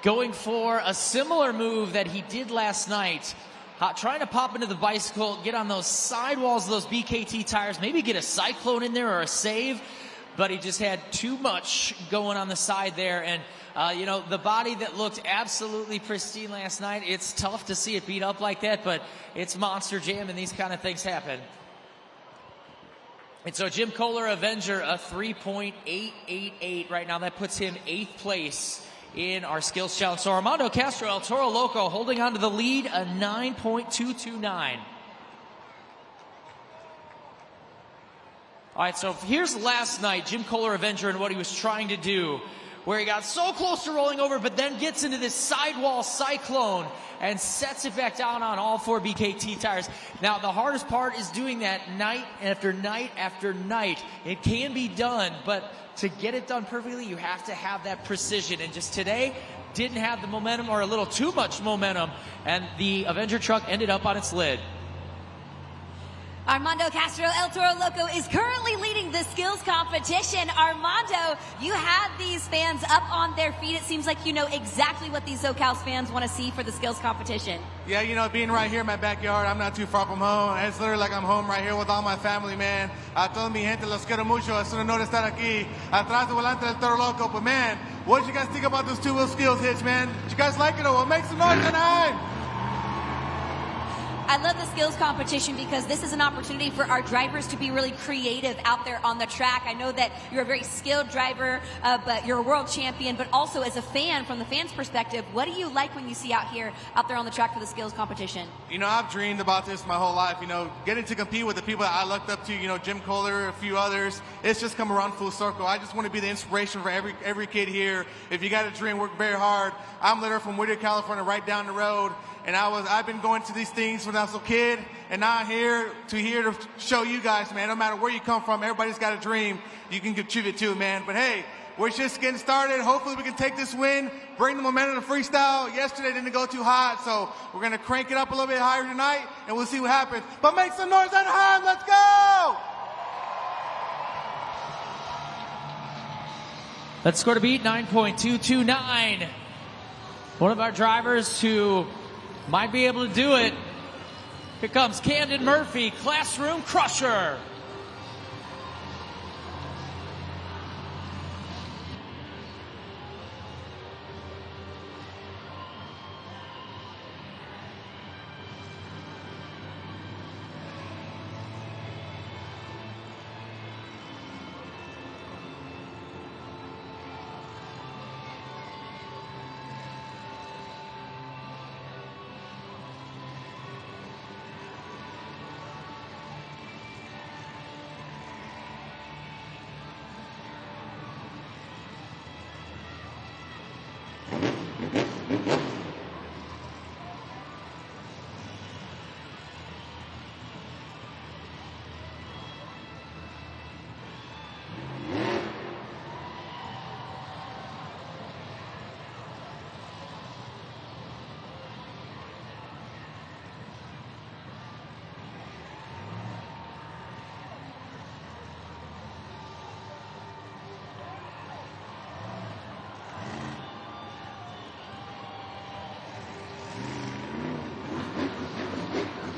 going for a similar move that he did last night. Trying to pop into the bicycle, get on those sidewalls of those BKT tires, maybe get a cyclone in there or a save, but he just had too much going on the side there. And, you know, the body that looked absolutely pristine last night, it's tough to see it beat up like that, but it's Monster Jam and these kind of things happen. And so Jim Kohler, Avenger, a 3.888 right now. That puts him 8th place in our skills challenge. So Armando Castro, El Toro Loco, holding on to the lead, a 9.229. All right, so here's last night, Jim Kohler, Avenger, and what he was trying to do, where he got so close to rolling over, but then gets into this sidewall cyclone and sets it back down on all 4 BKT tires. Now, the hardest part is doing that night after night after night. It can be done, but to get it done perfectly, you have to have that precision. And just today, didn't have the momentum, or a little too much momentum, and the Avenger truck ended up on its lid. Armando Castro, El Toro Loco, is currently leading the skills competition. Armando, you had these fans up on their feet. It seems like you know exactly what these SoCal fans want to see for the skills competition. Yeah, you know, being right here in my backyard, I'm not too far from home. It's literally like I'm home right here with all my family, man. A toda mi gente, los quiero mucho. Es un honor estar aquí, atrás de volante del Toro Loco. But man, what did you guys think about those two-wheel skills hits, man? Did you guys like it or what? Make some noise, Anaheim! I love the skills competition because this is an opportunity for our drivers to be really creative out there on the track. I know that you're a very skilled driver, but you're a world champion, but also as a fan, from the fans' perspective, what do you like when you see out there on the track for the skills competition? You know, I've dreamed about this my whole life, you know, getting to compete with the people that I looked up to, you know, Jim Kohler, a few others. It's just come around full circle. I just want to be the inspiration for every kid here. If you got a dream, work very hard. I'm literally from Whittier, California, right down the road. And I've been going to these things when I was a kid, and now I'm here to show you guys, man, no matter where you come from, everybody's got a dream you can contribute to, man. But hey, we're just getting started. Hopefully we can take this win, bring the momentum to freestyle. Yesterday didn't go too hot, so we're going to crank it up a little bit higher tonight, and we'll see what happens. But make some noise, Anaheim, let's go! Let's score to beat 9.229. One of our drivers who might be able to do it. Here comes Camden Murphy, Classroom Crusher.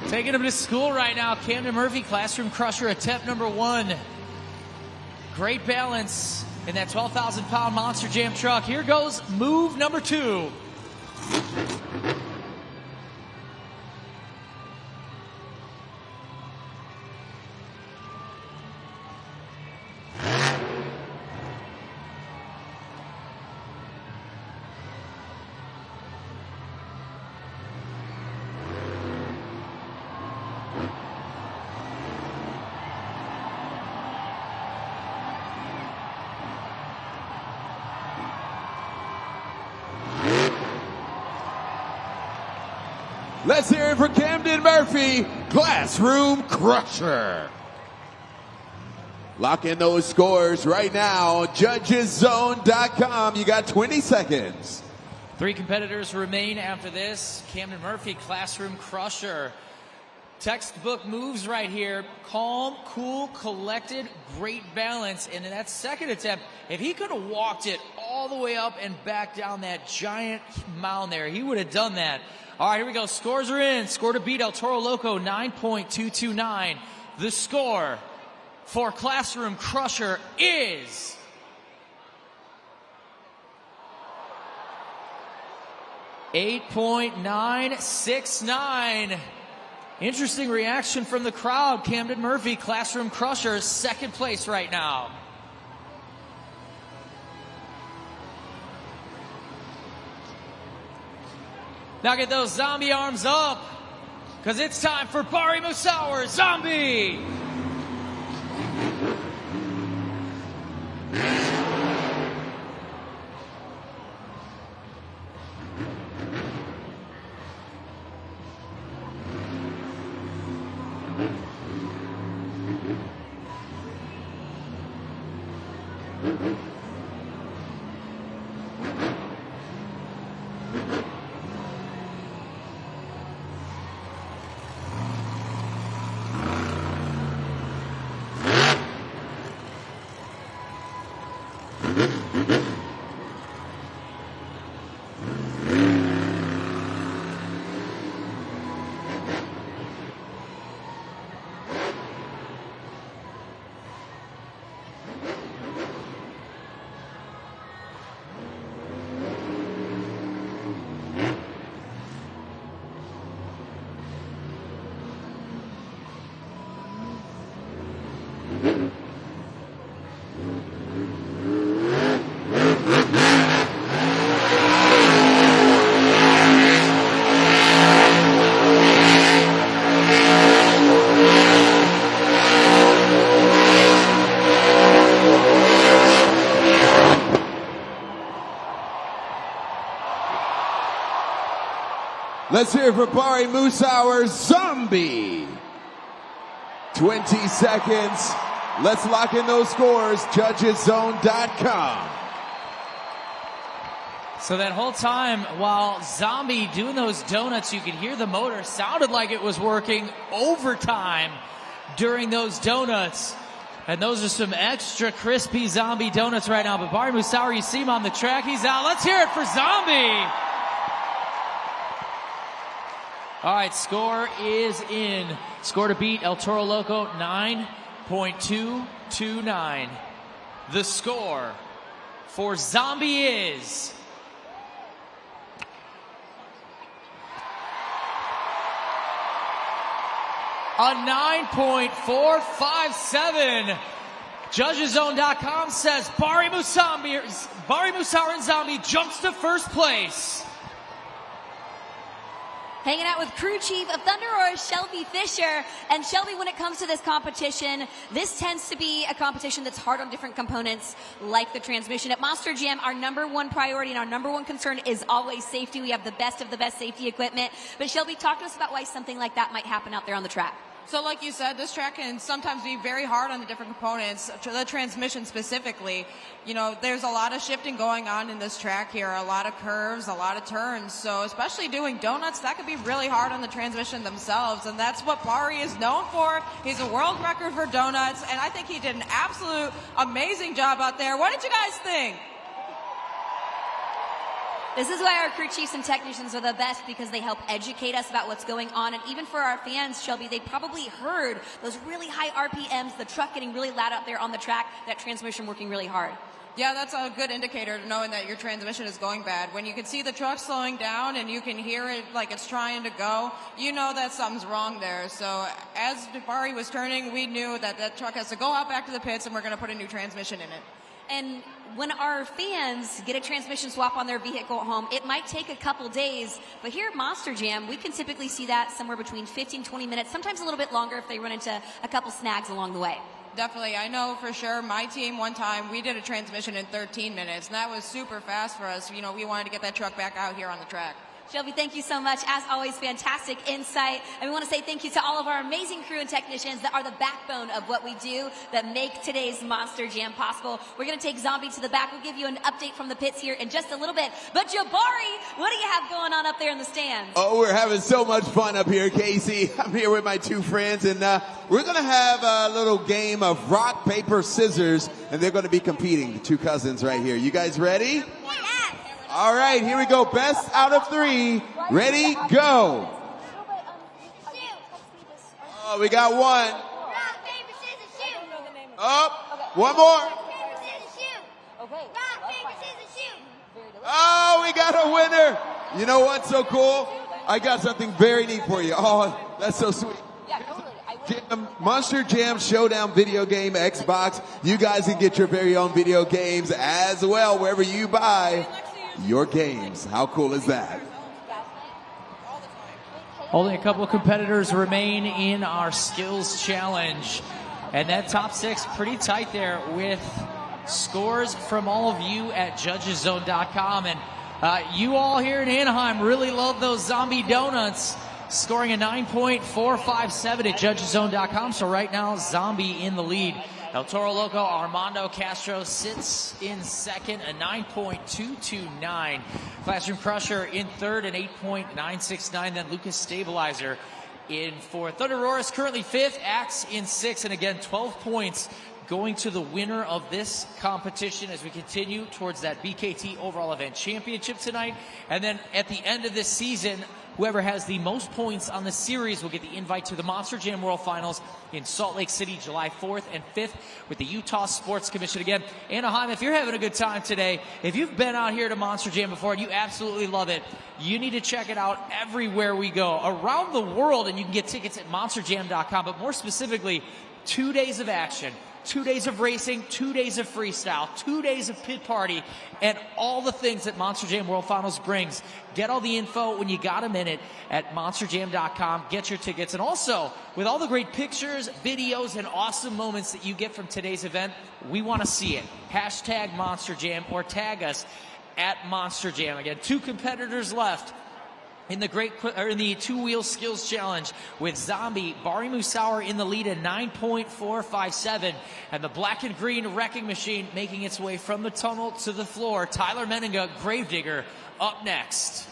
Taking him to school right now, Camden Murphy, Classroom Crusher, attempt number 1. Great balance in that 12,000-pound Monster Jam truck. Here goes move number 2. Let's hear it for Camden Murphy, Classroom Crusher. Lock in those scores right now. JudgesZone.com. You got 20 seconds. 3 competitors remain after this. Camden Murphy, Classroom Crusher. Textbook moves right here. Calm, cool, collected, great balance. And in that second attempt, if he could have walked it all the way up and back down that giant mound there, he would have done that. All right, here we go. Scores are in. Score to beat El Toro Loco, 9.229. The score for Classroom Crusher is 8.969. Interesting reaction from the crowd. Camden Murphy, Classroom Crusher, second place right now. Now get those zombie arms up, because it's time for Bari Musawar, Zombie! Let's hear it for Bari Musauer's Zombie. 20 seconds. Let's lock in those scores. JudgesZone.com. So that whole time while Zombie doing those donuts, you could hear the motor. Sounded like it was working overtime during those donuts. And those are some extra crispy Zombie donuts right now. But Bari Musauer, you see him on the track. He's out. Let's hear it for Zombie. All right, score is in. Score to beat El Toro Loco, 9.229. The score for Zombie is a 9.457. JudgesZone.com says Bari Musauer and Zombie jumps to first place. Hanging out with crew chief of Thunder Roar, Shelby Fisher. And Shelby, when it comes to this competition, this tends to be a competition that's hard on different components like the transmission. At Monster Jam, our number one priority and our number one concern is always safety. We have the best of the best safety equipment. But Shelby, talk to us about why something like that might happen out there on the track. So like you said, this track can sometimes be very hard on the different components, the transmission specifically. You know, there's a lot of shifting going on in this track here, a lot of curves, a lot of turns. So especially doing donuts, that could be really hard on the transmission themselves. And that's what Bari is known for. He's a world record for donuts. And I think he did an absolute amazing job out there. What did you guys think? This is why our crew chiefs and technicians are the best, because they help educate us about what's going on. And even for our fans, Shelby, they probably heard those really high RPMs, the truck getting really loud out there on the track, that transmission working really hard. Yeah, that's a good indicator to knowing that your transmission is going bad. When you can see the truck slowing down and you can hear it like it's trying to go, you know that something's wrong there. So as Bari was turning, we knew that that truck has to go out back to the pits and we're going to put a new transmission in it. And when our fans get a transmission swap on their vehicle at home, it might take a couple days, but here at Monster Jam, we can typically see that somewhere between 15, 20 minutes, sometimes a little bit longer if they run into a couple snags along the way. Definitely. I know for sure my team one time, we did a transmission in 13 minutes, and that was super fast for us. You know, we wanted to get that truck back out here on the track. Shelby, thank you so much. As always, fantastic insight. And we want to say thank you to all of our amazing crew and technicians that are the backbone of what we do, that make today's Monster Jam possible. We're going to take Zombie to the back. We'll give you an update from the pits here in just a little bit. But Jabari, what do you have going on up there in the stands? Oh, we're having so much fun up here, Casey. I'm here with my two friends, and we're going to have a little game of rock, paper, scissors, and they're going to be competing, the two cousins right here. You guys ready? Yes. All right, here we go. Best out of three. Ready, go. Oh, we got one. Rock, paper, scissors, shoot. Up. One more. Rock, paper, scissors, shoot. Rock, paper, scissors, shoot. Oh, we got a winner. You know what's so cool? I got something very neat for you. Oh, that's so sweet. Monster Jam Showdown video game, Xbox. You guys can get your very own video games as well wherever you buy your games. How cool is that? Only a couple of competitors remain in our skills challenge. And that top six pretty tight there with scores from all of you at JudgesZone.com. And you all here in Anaheim really love those zombie donuts, scoring a 9.457 at JudgesZone.com. So right now, Zombie in the lead. El Toro Loco, Armando Castro sits in second, a 9.229. Classroom Crusher in third, an 8.969. Then Lucas Stabilizer in fourth. Thunder Roar is currently fifth, Axe in sixth, and again, 12 points going to the winner of this competition as we continue towards that BKT Overall Event Championship tonight. And then at the end of this season, whoever has the most points on the series will get the invite to the Monster Jam World Finals in Salt Lake City, July 4th and 5th with the Utah Sports Commission. Again, Anaheim, if you're having a good time today, if you've been out here to Monster Jam before and you absolutely love it, you need to check it out everywhere we go around the world, and you can get tickets at monsterjam.com. But more specifically, 2 days of action, 2 days of racing, 2 days of freestyle, 2 days of pit party, and all the things that Monster Jam World Finals brings. Get all the info when you got a minute at monsterjam.com. Get your tickets. And also, with all the great pictures, videos, and awesome moments that you get from today's event, we want to see it. Hashtag Monster Jam or tag us at Monster Jam. Again, 2 competitors left in the two-wheel skills challenge, with Zombie Bari Musauer in the lead at 9.457, and the black and green wrecking machine making its way from the tunnel to the floor. Tyler Menninga, Gravedigger, up next.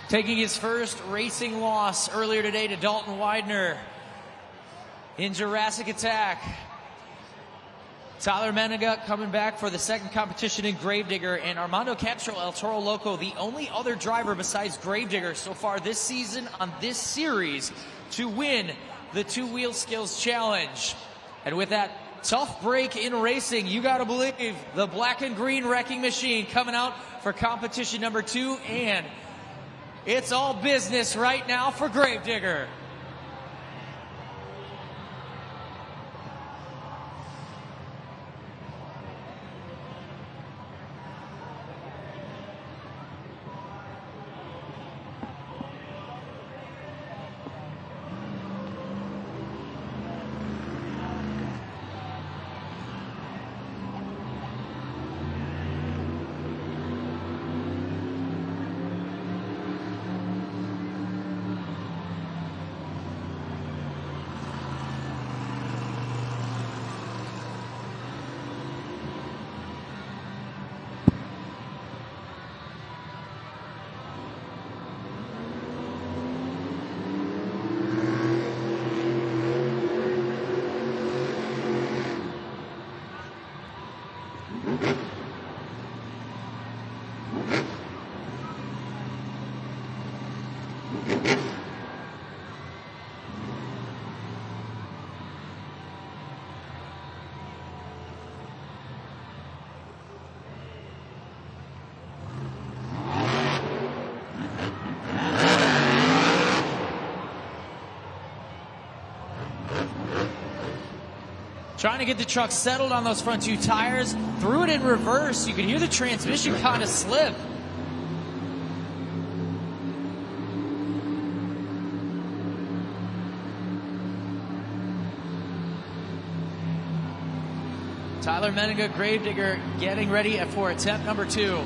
Taking his first racing loss earlier today to Dalton Widener in Jurassic Attack. Tyler Menninga coming back for the second competition in Gravedigger, and Armando Castro, El Toro Loco, the only other driver besides Gravedigger so far this season on this series to win the two-wheel skills challenge. And with that tough break in racing, you gotta believe the black and green wrecking machine coming out for competition number 2, and it's all business right now for Gravedigger. Trying to get the truck settled on those front 2 tires. Threw it in reverse. You could hear the transmission kind of slip. Tyler Menninga, Gravedigger, getting ready for attempt number 2.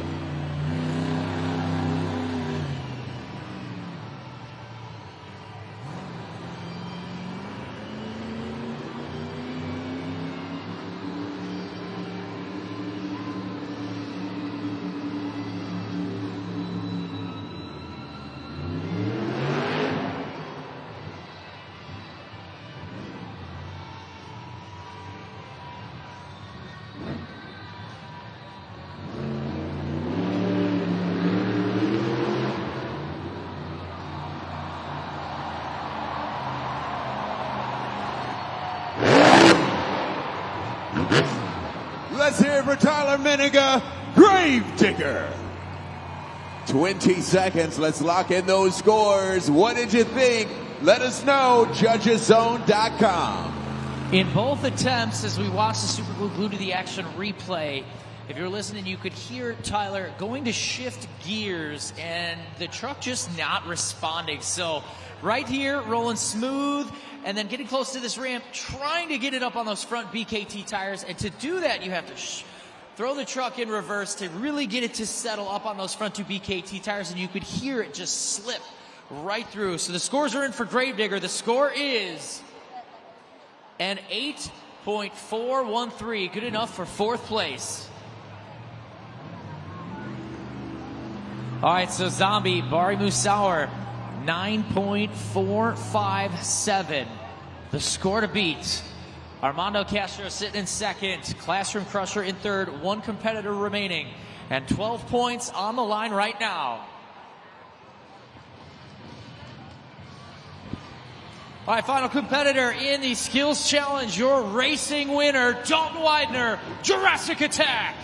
Let's hear it for Tyler Menninga, Gravedigger. 20 seconds. Let's lock in those scores. What did you think? Let us know. Judgeszone.com. In both attempts, as we watch the Super Glue Glued to the Action replay, if you're listening, you could hear Tyler going to shift gears and the truck just not responding. So right here, rolling smooth, and then getting close to this ramp, trying to get it up on those front BKT tires. And to do that, you have to throw the truck in reverse to really get it to settle up on those front 2 BKT tires, and you could hear it just slip right through. So the scores are in for Gravedigger. The score is an 8.413, good enough for 4th place. All right, so Zombie, Bari Musauer, 9.457. The score to beat. Armando Castro sitting in 2nd. Classroom Crusher in 3rd. 1 competitor remaining. And 12 points on the line right now. All right, final competitor in the Skills Challenge, your racing winner, Dalton Widener, Jurassic Attack.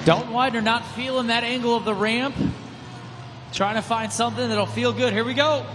Dalton Widener not feeling that angle of the ramp. Trying to find something that'll feel good. Here we go.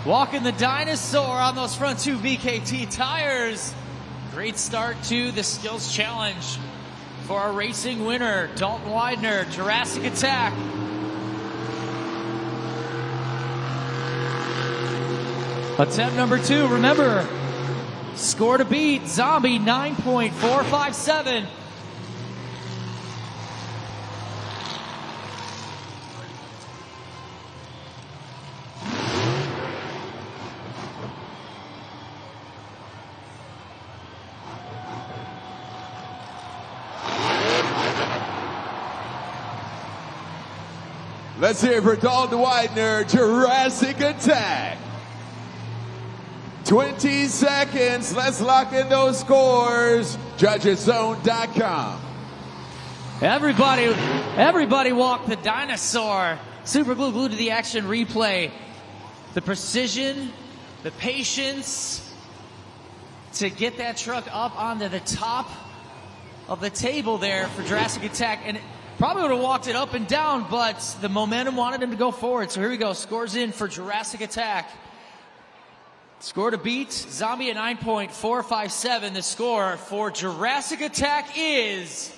Walking the dinosaur on those front two BKT tires. Great start to the Skills Challenge for our racing winner, Dalton Widener, Jurassic Attack. Attempt number 2, remember, score to beat, Zombie 9.457. Let's hear it for Dalton Widener, Jurassic Attack. 20 seconds. Let's lock in those scores. JudgesZone.com. Everybody walk the dinosaur. Super glue glued to the action replay. The precision, the patience to get that truck up onto the top of the table there for Jurassic Attack. And probably would have walked it up and down, but the momentum wanted him to go forward. So here we go. Scores in for Jurassic Attack. Score to beat, Zombie at 9.457. The score for Jurassic Attack is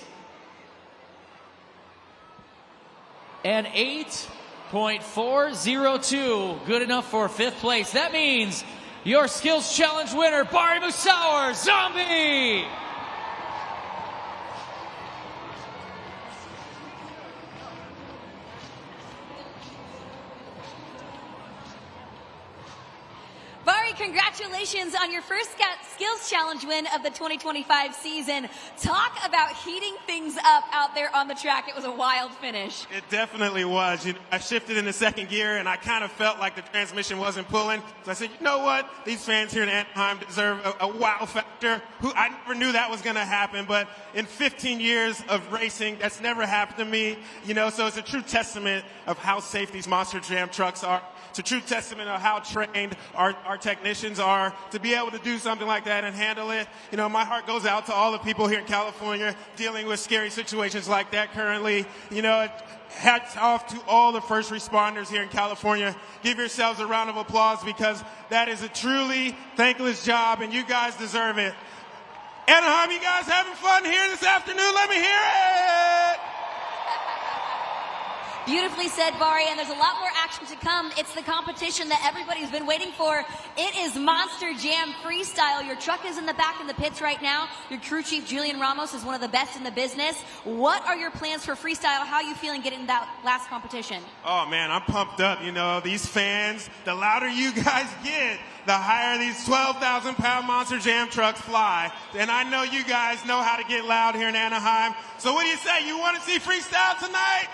an 8.402. Good enough for 5th place. That means your Skills Challenge winner, Bari Musauer, Zombie! Bari, congratulations on your first Skills Challenge win of the 2025 season. Talk about heating things up out there on the track. It was a wild finish. It definitely was. I shifted into second gear, and I kind of felt like the transmission wasn't pulling. So I said, you know what? These fans here in Anaheim deserve a wow factor. I never knew that was going to happen, but in 15 years of racing, that's never happened to me. So it's a true testament of how safe these Monster Jam trucks are. It's a true testament of how trained our technicians are to be able to do something like that and handle it. My heart goes out to all the people here in California dealing with scary situations like that currently. Hats off to all the first responders here in California. Give yourselves a round of applause because that is a truly thankless job and you guys deserve it. Anaheim, you guys having fun here this afternoon? Let me hear it! Beautifully said, Bari, and there's a lot more action to come. It's the competition that everybody's been waiting for. It is Monster Jam Freestyle. Your truck is in the back in the pits right now. Your crew chief, Julian Ramos, is one of the best in the business. What are your plans for freestyle? How are you feeling getting that last competition? Oh, man, I'm pumped up. You know, these fans, the louder you guys get, the higher these 12,000-pound Monster Jam trucks fly. And I know you guys know how to get loud here in Anaheim. So what do you say? You want to see freestyle tonight?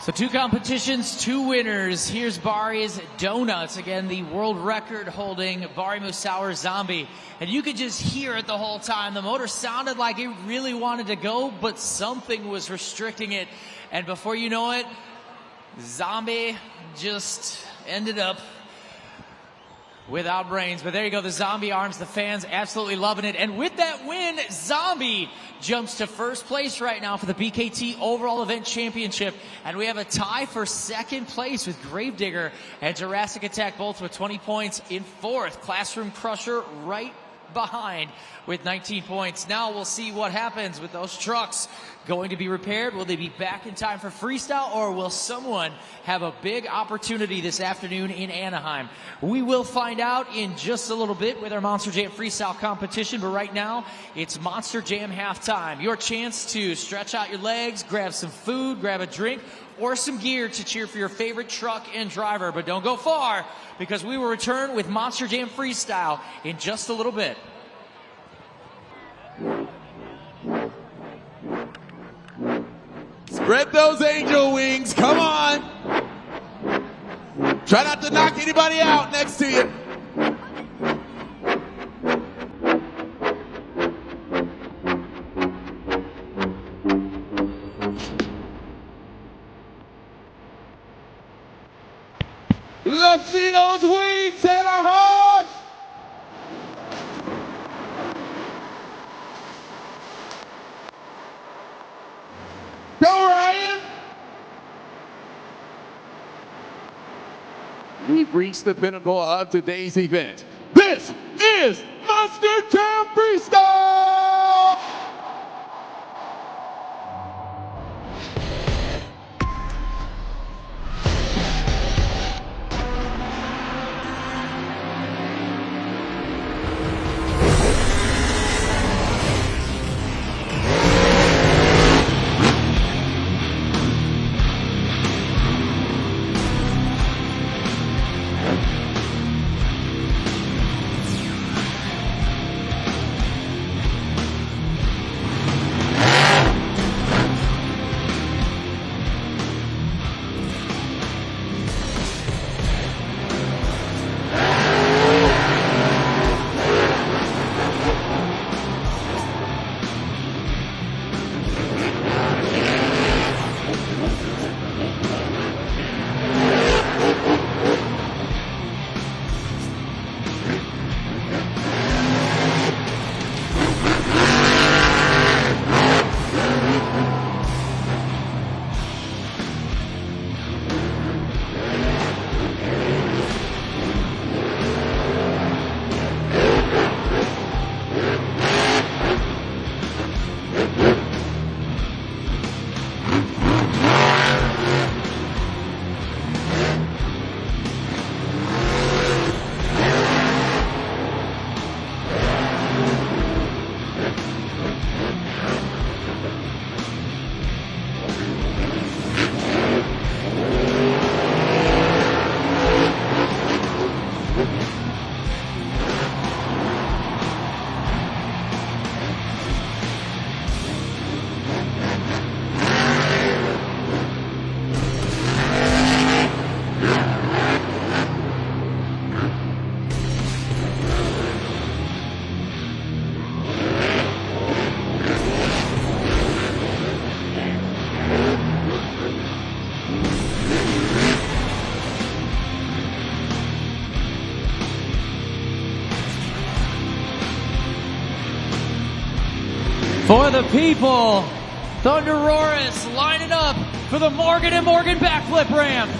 So 2 competitions, 2 winners. Here's Bari's Donuts. Again, the world record holding Bari Musauer Zombie. And you could just hear it the whole time. The motor sounded like it really wanted to go, but something was restricting it. And before you know it, Zombie just ended up without brains. But there you go, the Zombie arms, the fans absolutely loving it. And with that win, Zombie jumps to first place right now for the BKT Overall Event Championship. And we have a tie for second place with Gravedigger and Jurassic Attack both with 20 points in fourth. Classroom Crusher right behind with 19 points. Now we'll see what happens with those trucks. Going to be repaired? Will they be back in time for freestyle, or will someone have a big opportunity this afternoon in Anaheim? We will find out in just a little bit with our Monster Jam freestyle competition, but right now it's Monster Jam halftime. Your chance to stretch out your legs, grab some food, grab a drink, or some gear to cheer for your favorite truck and driver. But don't go far, because we will return with Monster Jam freestyle in just a little bit. Spread those angel wings. Come on. Try not to knock anybody out next to you. Let's see those wings hit our hard. Go, Ryan! We've reached the pinnacle of today's event. This is Monster Jam Freestyle! For the people, Thunder Roris lining up for the Morgan & Morgan backflip ramp.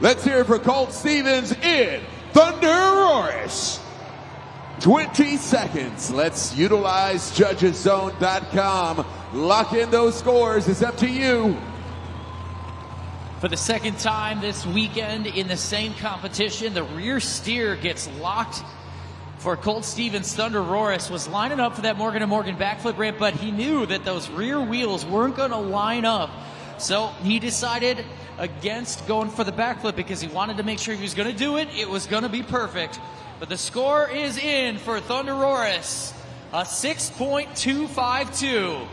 Let's hear it for Colt Stevens in Thunder Roars. 20 seconds. Let's utilize judgeszone.com. Lock in those scores. It's up to you. For the second time this weekend in the same competition, the rear steer gets locked for Colt Stevens. Thunder Roars was lining up for that Morgan & Morgan backflip ramp, but he knew that those rear wheels weren't going to line up. So he decided against going for the backflip because he wanted to make sure he was going to do it. It was going to be perfect. But the score is in for Thunder Roars, a 6.252.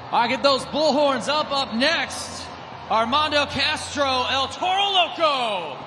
I get those bullhorns up. Up next, Armando Castro, El Toro Loco.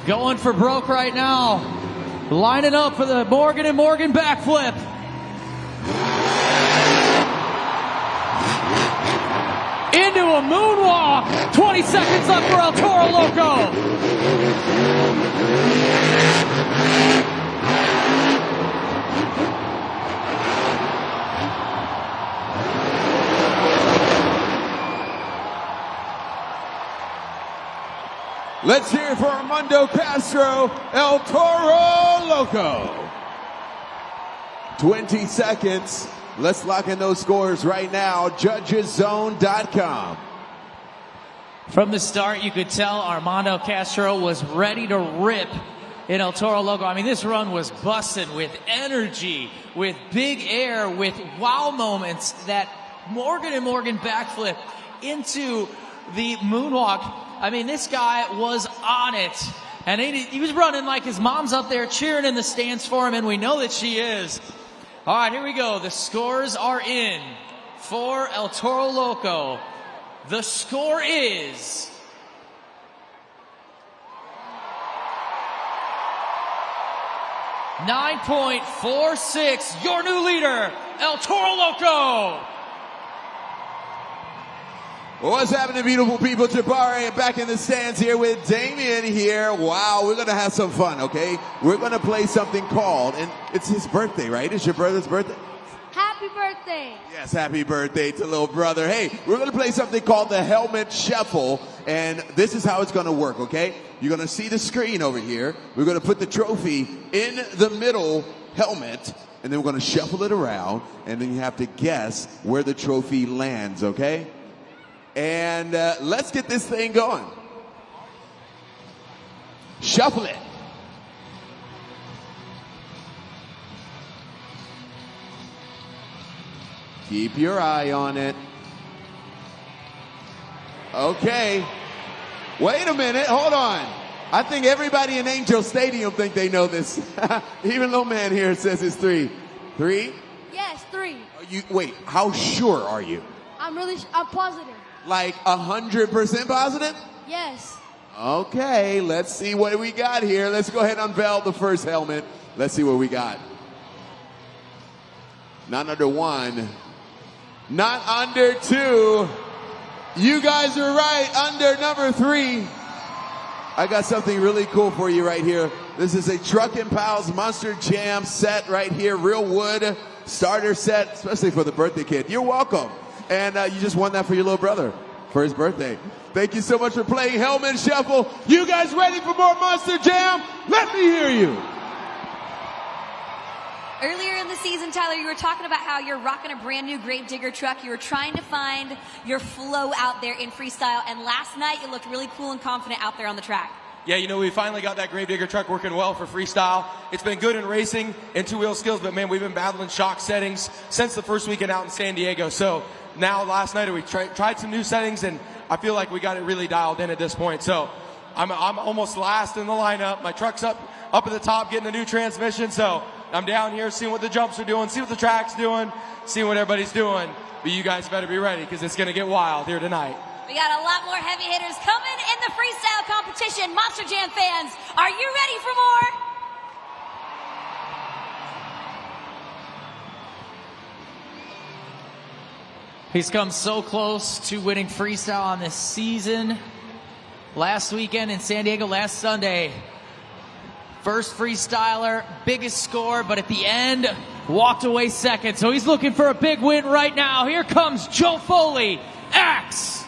Going for broke right now. Lining up for the Morgan & Morgan backflip. Into a moonwalk. 20 seconds left for El Toro Loco. Let's hear it for Armando Castro, El Toro Loco. 20 seconds. Let's lock in those scores right now. Judgeszone.com. From the start, you could tell Armando Castro was ready to rip in El Toro Loco. I mean, this run was busting with energy, with big air, with wow moments. That Morgan & Morgan backflip into the moonwalk. I mean, this guy was on it. And he was running like his mom's up there cheering in the stands for him, and we know that she is. All right, here we go. The scores are in for El Toro Loco. The score is 9.46. Your new leader, El Toro Loco. What's happening, beautiful people? Jabari back in the stands here with Damien here. Wow, we're going to have some fun, okay? We're going to play something called, and it's his birthday, right? It's your brother's birthday? Happy birthday. Yes, happy birthday to little brother. Hey, we're going to play something called the Helmet Shuffle, and this is how it's going to work, okay? You're going to see the screen over here. We're going to put the trophy in the middle helmet, and then we're going to shuffle it around, and then you have to guess where the trophy lands, okay? And let's get this thing going. Shuffle it. Keep your eye on it. Okay. Wait a minute. Hold on. I think everybody in Angel Stadium think they know this. Even little man here says it's 3. 3? Yes, 3. Wait, how sure are you? I'm positive. Like 100% positive? Yes. Okay, let's see what we got here. Let's go ahead and unveil the first helmet. Let's see what we got. Not under 1. Not under 2. You guys are right, under number 3. I got something really cool for you right here. This is a Truck and Pals Monster Jam set right here. Real wood starter set, especially for the birthday kid. You're welcome. And you just won that for your little brother for his birthday. Thank you so much for playing Helmet Shuffle. You guys ready for more Monster Jam? Let me hear you. Earlier in the season, Tyler, you were talking about how you're rocking a brand new Gravedigger truck. You were trying to find your flow out there in freestyle, and last night you looked really cool and confident out there on the track. Yeah, you know, we finally got that Gravedigger truck working well for freestyle. It's been good in racing and two-wheel skills, but man, we've been battling shock settings since the first weekend out in San Diego. So now last night we tried some new settings, and I feel like we got it really dialed in at this point. So I'm almost last in the lineup. My truck's up at the top getting a new transmission. So I'm down here seeing what the jumps are doing, see what the track's doing, seeing what everybody's doing. But you guys better be ready because it's going to get wild here tonight. We got a lot more heavy hitters coming in the freestyle competition. Monster Jam fans, are you ready for more? He's come so close to winning freestyle on this season. Last weekend in San Diego, last Sunday. First freestyler, biggest score, but at the end, walked away second. So he's looking for a big win right now. Here comes Joe Foley, Axe.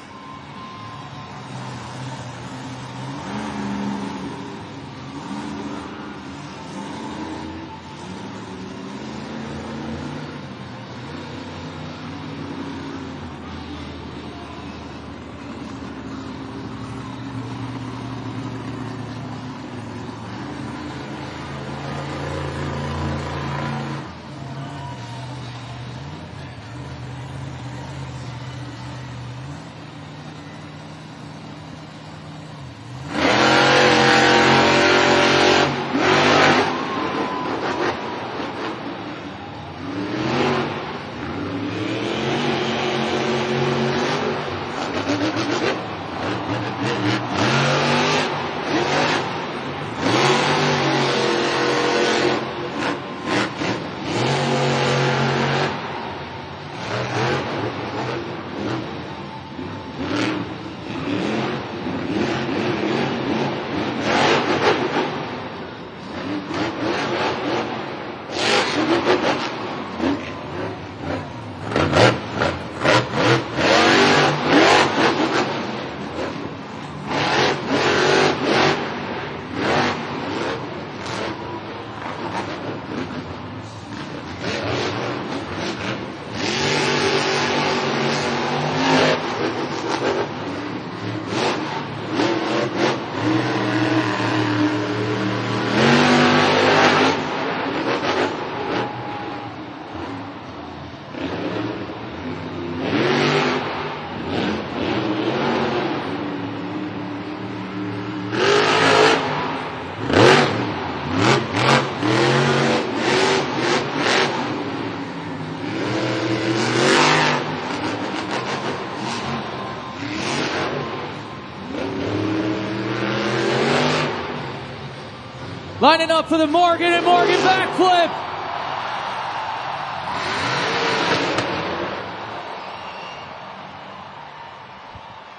Lining up for the Morgan and Morgan backflip.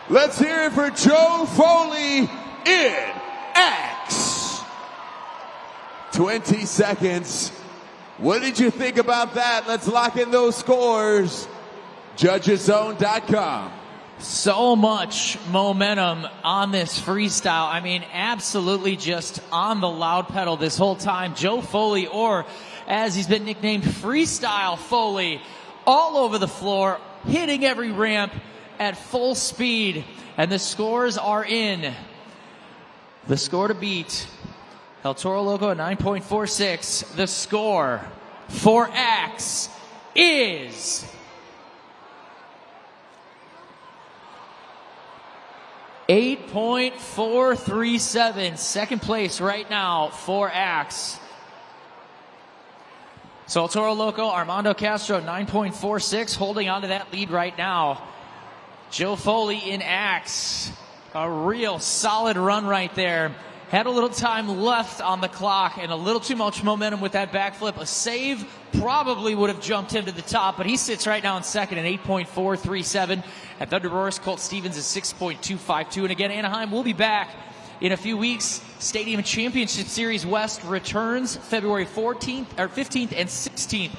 Let's hear it for Joe Foley in X. 20 seconds. What did you think about that? Let's lock in those scores. Judgeszone.com. So much momentum on this freestyle. I mean, absolutely just on the loud pedal this whole time. Joe Foley, or as he's been nicknamed, Freestyle Foley, all over the floor, hitting every ramp at full speed. And the scores are in. The score to beat, El Toro Loco at 9.46. The score for Axe is 8.437. Second place right now for Axe. So Toro Loco, Armando Castro, 9.46, holding on to that lead right now. Joe Foley in Axe. A real solid run right there. Had a little time left on the clock and a little too much momentum with that backflip. A save probably would have jumped him to the top, but he sits right now in second at 8.437. At Thunder Roar's Colt Stevens is 6.252. And again, Anaheim will be back in a few weeks. Stadium Championship Series West returns February 15th and 16th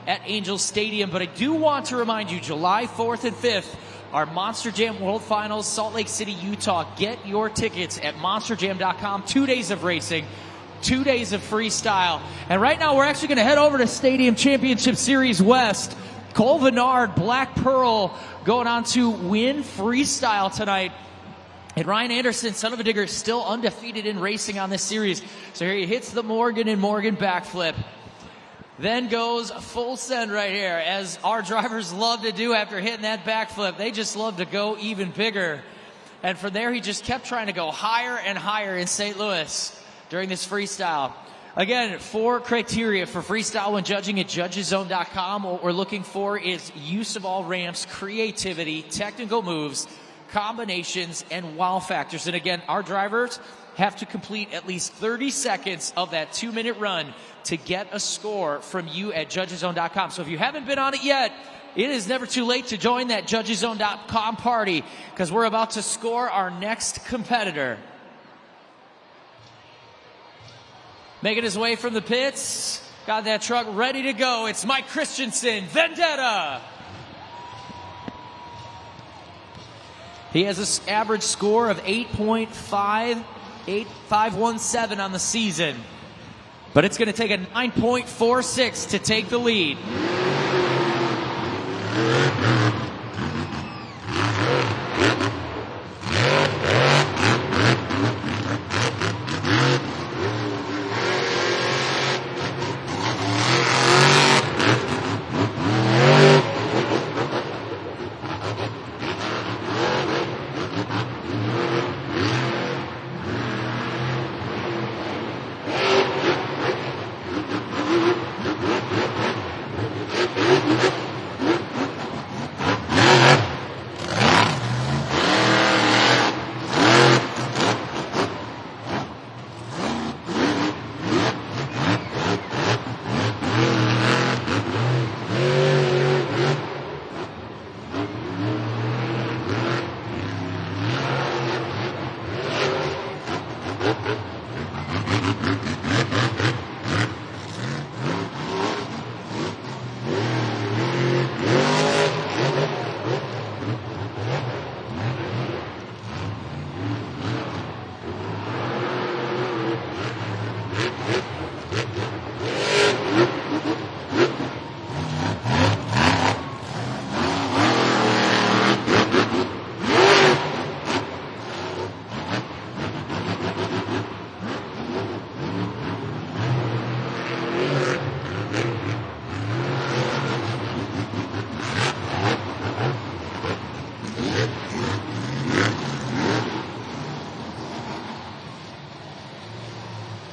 at Angels Stadium. But I do want to remind you, July 4th and 5th, our Monster Jam World Finals, Salt Lake City, Utah. Get your tickets at monsterjam.com. 2 days of racing, 2 days of freestyle. And right now we're actually going to head over to Stadium Championship Series West. Cole Vennard, Black Pearl, going on to win freestyle tonight. And Ryan Anderson, son of a digger, still undefeated in racing on this series. So here he hits the Morgan and Morgan backflip. Then goes full send right here, as our drivers love to do after hitting that backflip. They just love to go even bigger. And from there, he just kept trying to go higher and higher in St. Louis during this freestyle. Again, 4 criteria for freestyle when judging at judgeszone.com. What we're looking for is use of all ramps, creativity, technical moves, combinations, and wow factors. And again, our drivers have to complete at least 30 seconds of that 2-minute run to get a score from you at judgeszone.com. So if you haven't been on it yet, it is never too late to join that judgeszone.com party, because we're about to score our next competitor. Making his way from the pits, got that truck ready to go. It's Mike Christensen, Vendetta. He has an average score of 8.517 on the season. But it's going to take a 9.46 to take the lead.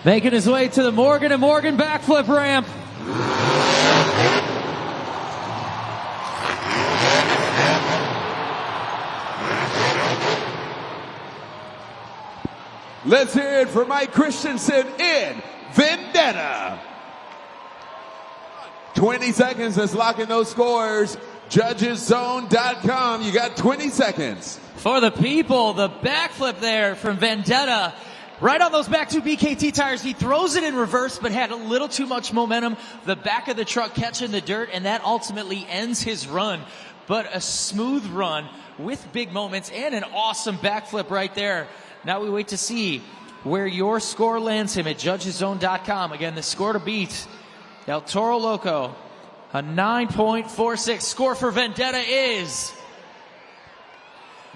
Making his way to the Morgan and Morgan backflip ramp. Let's hear it for Mike Christensen in Vendetta. 20 seconds, let's lock in those scores. Judgeszone.com, you got 20 seconds. For the people, the backflip there from Vendetta. Right on those back 2 BKT tires. He throws it in reverse, but had a little too much momentum. The back of the truck catching the dirt, and that ultimately ends his run. But a smooth run with big moments and an awesome backflip right there. Now we wait to see where your score lands him at judgeszone.com. Again, the score to beat El Toro Loco, a 9.46. Score for Vendetta is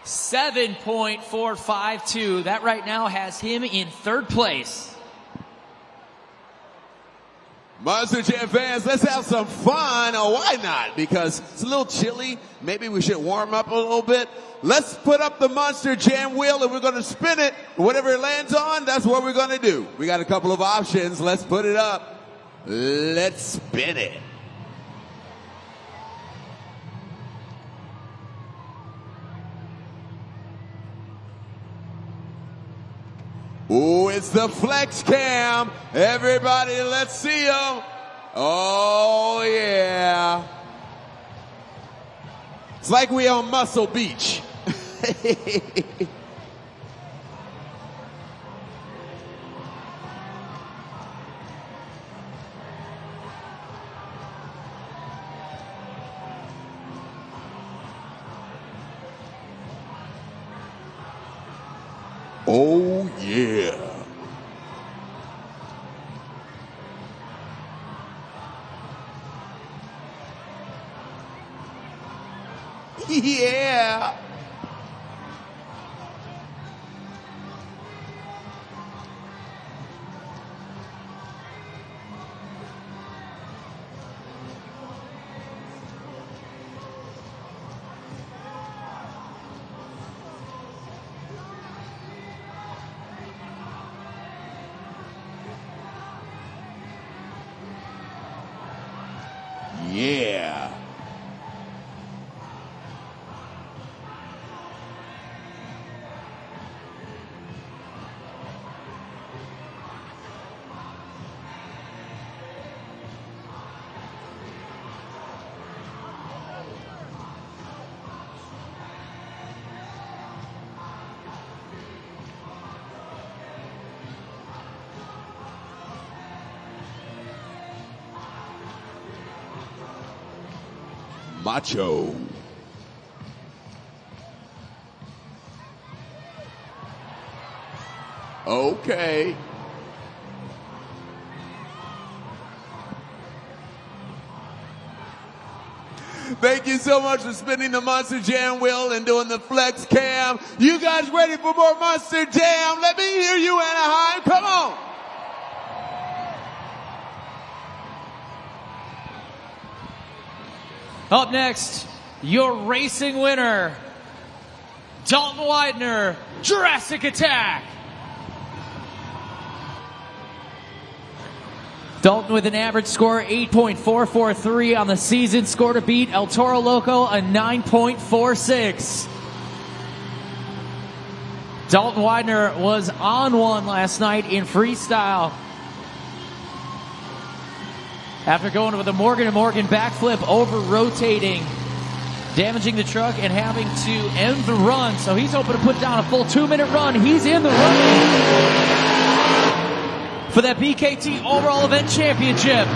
7.452. That right now has him in third place. Monster Jam fans, let's have some fun. Oh, why not? Because it's a little chilly. Maybe we should warm up a little bit. Let's put up the Monster Jam wheel and we're going to spin it. Whatever it lands on, that's what we're going to do. We got a couple of options. Let's put it up. Let's spin it. Ooh, it's the flex cam. Everybody, let's see them. Oh, yeah. It's like we on Muscle Beach. Oh, yeah. Yeah. Yeah. Macho. Okay. Thank you so much for spinning the Monster Jam wheel and doing the flex cam. You guys ready for more Monster Jam? Let me hear you, Anaheim. Come on. Up next, your racing winner, Dalton Widener, Jurassic Attack. Dalton with an average score 8.443 on the season, score to beat El Toro Loco a 9.46. Dalton Widener was on one last night in freestyle after going with a Morgan & Morgan backflip, over-rotating, damaging the truck, and having to end the run. So he's hoping to put down a full 2-minute run. He's in the running for that BKT Overall Event Championship.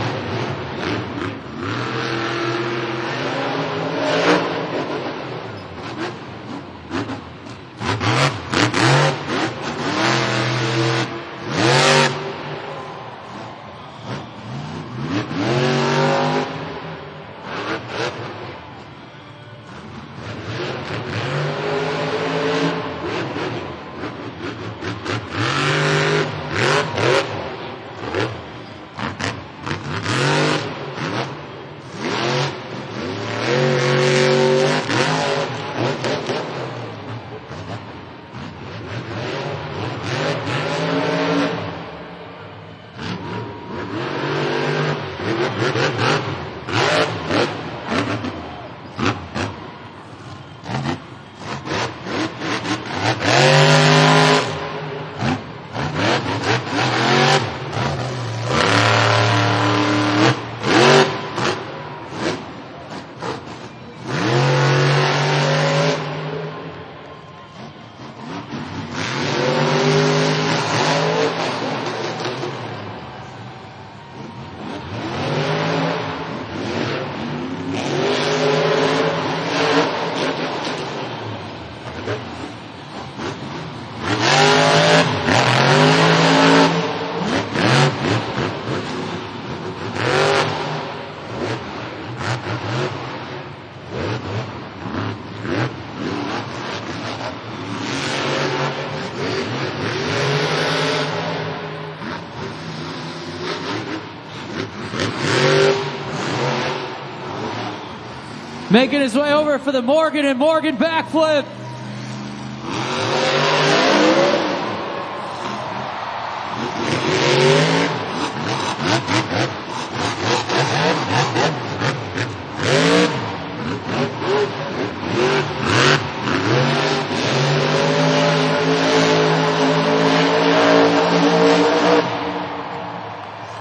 Making his way over for the Morgan and Morgan backflip.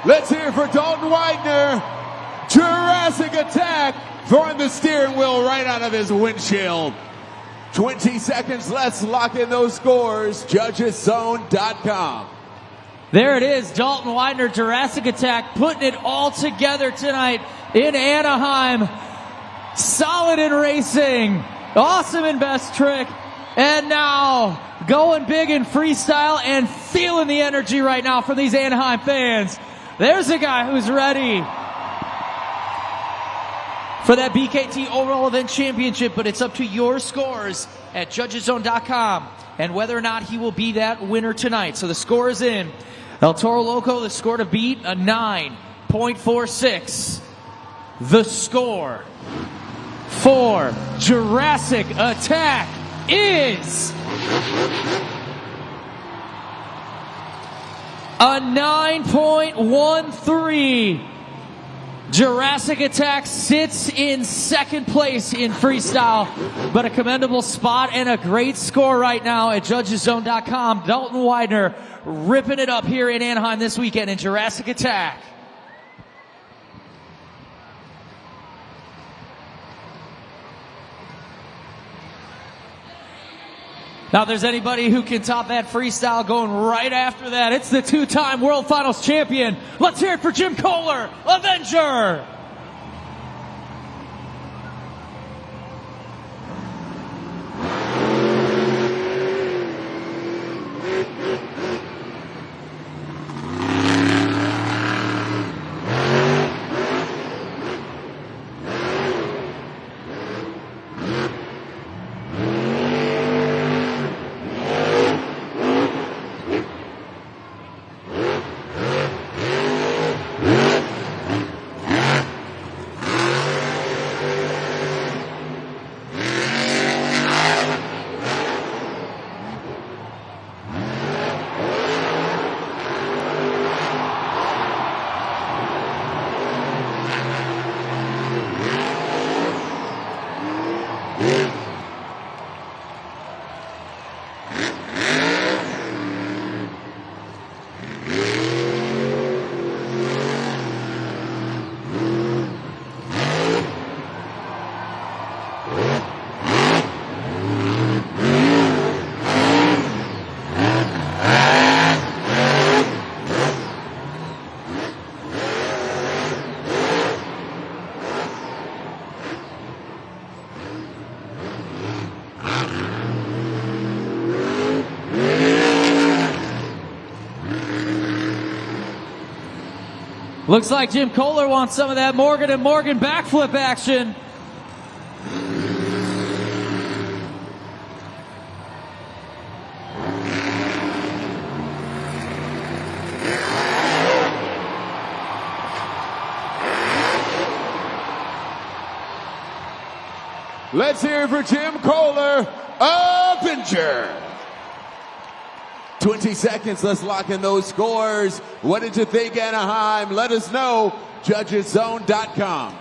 Let's hear it for Dalton Widener. Jurassic Attack throwing the steering wheel right out of his windshield. 20 seconds left, lock in those scores. JudgesZone.com. There it is, Dalton Widener, Jurassic Attack, putting it all together tonight in Anaheim. Solid in racing, awesome in best trick, and now going big in freestyle and feeling the energy right now from these Anaheim fans. There's a guy who's ready for that BKT Overall Event Championship, but it's up to your scores at JudgesZone.com and whether or not he will be that winner tonight. So the score is in. El Toro Loco, the score to beat, a 9.46. The score for Jurassic Attack is a 9.13. Jurassic Attack sits in second place in freestyle, but a commendable spot and a great score right now at JudgesZone.com. Dalton Widener ripping it up here in Anaheim this weekend in Jurassic Attack. Now, if there's anybody who can top that freestyle going right after that, it's the two-time World Finals champion. Let's hear it for Jim Kohler, Avenger. Looks like Jim Kohler wants some of that Morgan and Morgan backflip action. Let's hear it for Jim Kohler, Avenger. 20 seconds, let's lock in those scores. What did you think, Anaheim? Let us know, JudgesZone.com.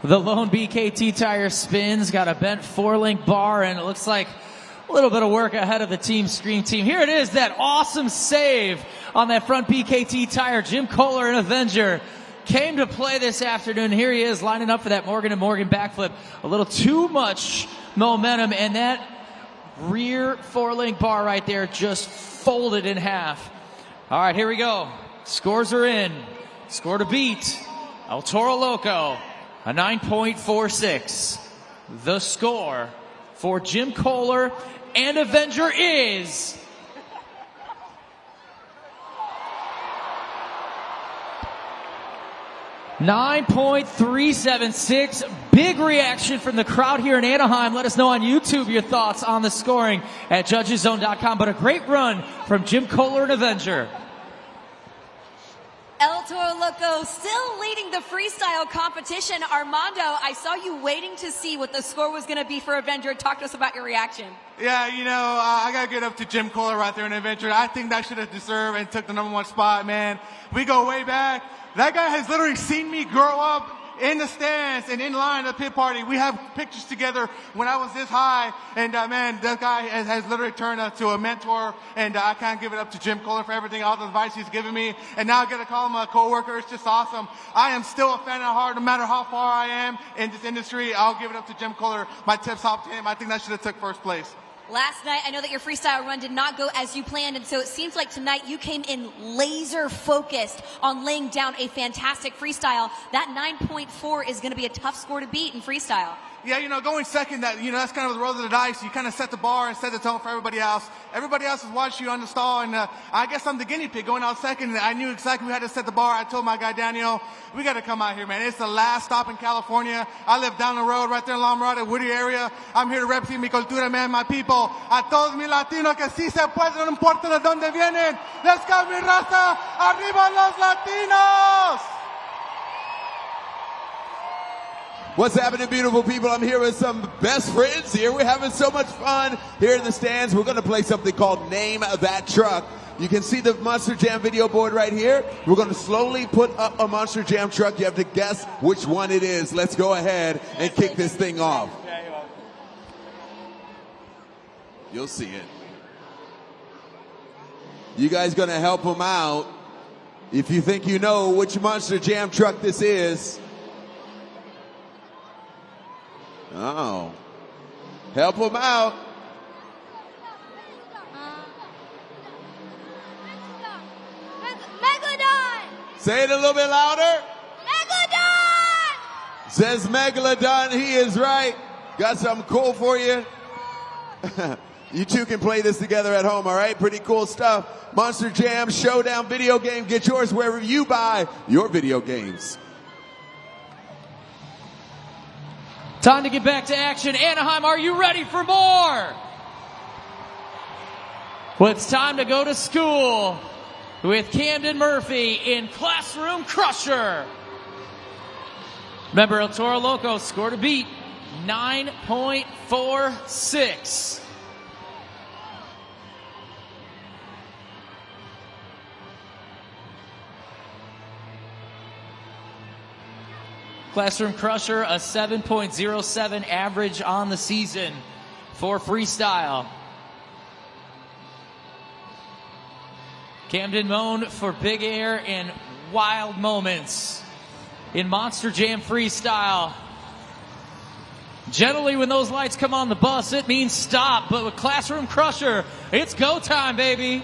The lone BKT tire spins, got a bent 4-link bar, and it looks like a little bit of work ahead of the Team Scream team. Here it is, that awesome save on that front BKT tire. Jim Kohler and Avenger came to play this afternoon. Here he is lining up for that Morgan and Morgan backflip. A little too much momentum, and that rear 4-link bar right there just folded in half. All right, here we go. Scores are in. Score to beat, El Toro Loco, a 9.46. The score for Jim Kohler and Avenger is .376. Big reaction from the crowd here in Anaheim. Let us know on YouTube your thoughts on the scoring at JudgesZone.com. But a great run from Jim Kohler and Avenger. El Toro Loco still leading the freestyle competition. Armando, I saw you waiting to see what the score was going to be for Avenger. Talk to us about your reaction. Yeah, you know, I got to get up to Jim Kohler right there in Adventure. I think that should have deserved and took the #1 spot, man. We go way back. That guy has literally seen me grow up in the stands and in line at the pit party. We have pictures together when I was this high. And, man, that guy has literally turned to a mentor. And I can't give it up to Jim Kohler for everything, all the advice he's given me. And now I get to call him a coworker. It's just awesome. I am still a fan at heart. No matter how far I am in this industry, I'll give it up to Jim Kohler. My tips off to him. I think that should have took first place. Last night, I know that your freestyle run did not go as you planned, and so it seems like tonight you came in laser focused on laying down a fantastic freestyle. That 9.4 is going to be a tough score to beat in freestyle. Yeah, you know, going second, that's kind of the roll of the dice. You kind of set the bar and set the tone for everybody else. Everybody else is watching you on the stall, and I guess I'm the guinea pig going out second. I knew exactly who had to set the bar. I told my guy, Daniel, we got to come out here, man. It's the last stop in California. I live down the road right there in La Mirada, Whittier area. I'm here to represent mi cultura, man, my people. A todos mis latinos que sí se puede, no importa de dónde vienen. Let's go, mi raza. Arriba los latinos. What's happening, beautiful people? I'm here with some best friends here. We're having so much fun here in the stands. We're going to play something called Name That Truck. You can see the Monster Jam video board right here. We're going to slowly put up a Monster Jam truck. You have to guess which one it is. Let's go ahead and kick this thing off. You'll see it. You guys going to help them out. If you think you know which Monster Jam truck this is. Oh. Help them out. Megalodon! Say it a little bit louder. Megalodon! Says Megalodon. He is right. Got something cool for you. You two can play this together at home, all right? Pretty cool stuff. Monster Jam Showdown video game. Get yours wherever you buy your video games. Time to get back to action. Anaheim, are you ready for more? Well, it's time to go to school with Camden Murphy in Classroom Crusher. Remember, El Toro Loco scored a beat, 9.46. Classroom Crusher, a 7.07 average on the season for freestyle. Camden known for big air and wild moments in Monster Jam freestyle. Generally, when those lights come on the bus, it means stop. But with Classroom Crusher, it's go time, baby.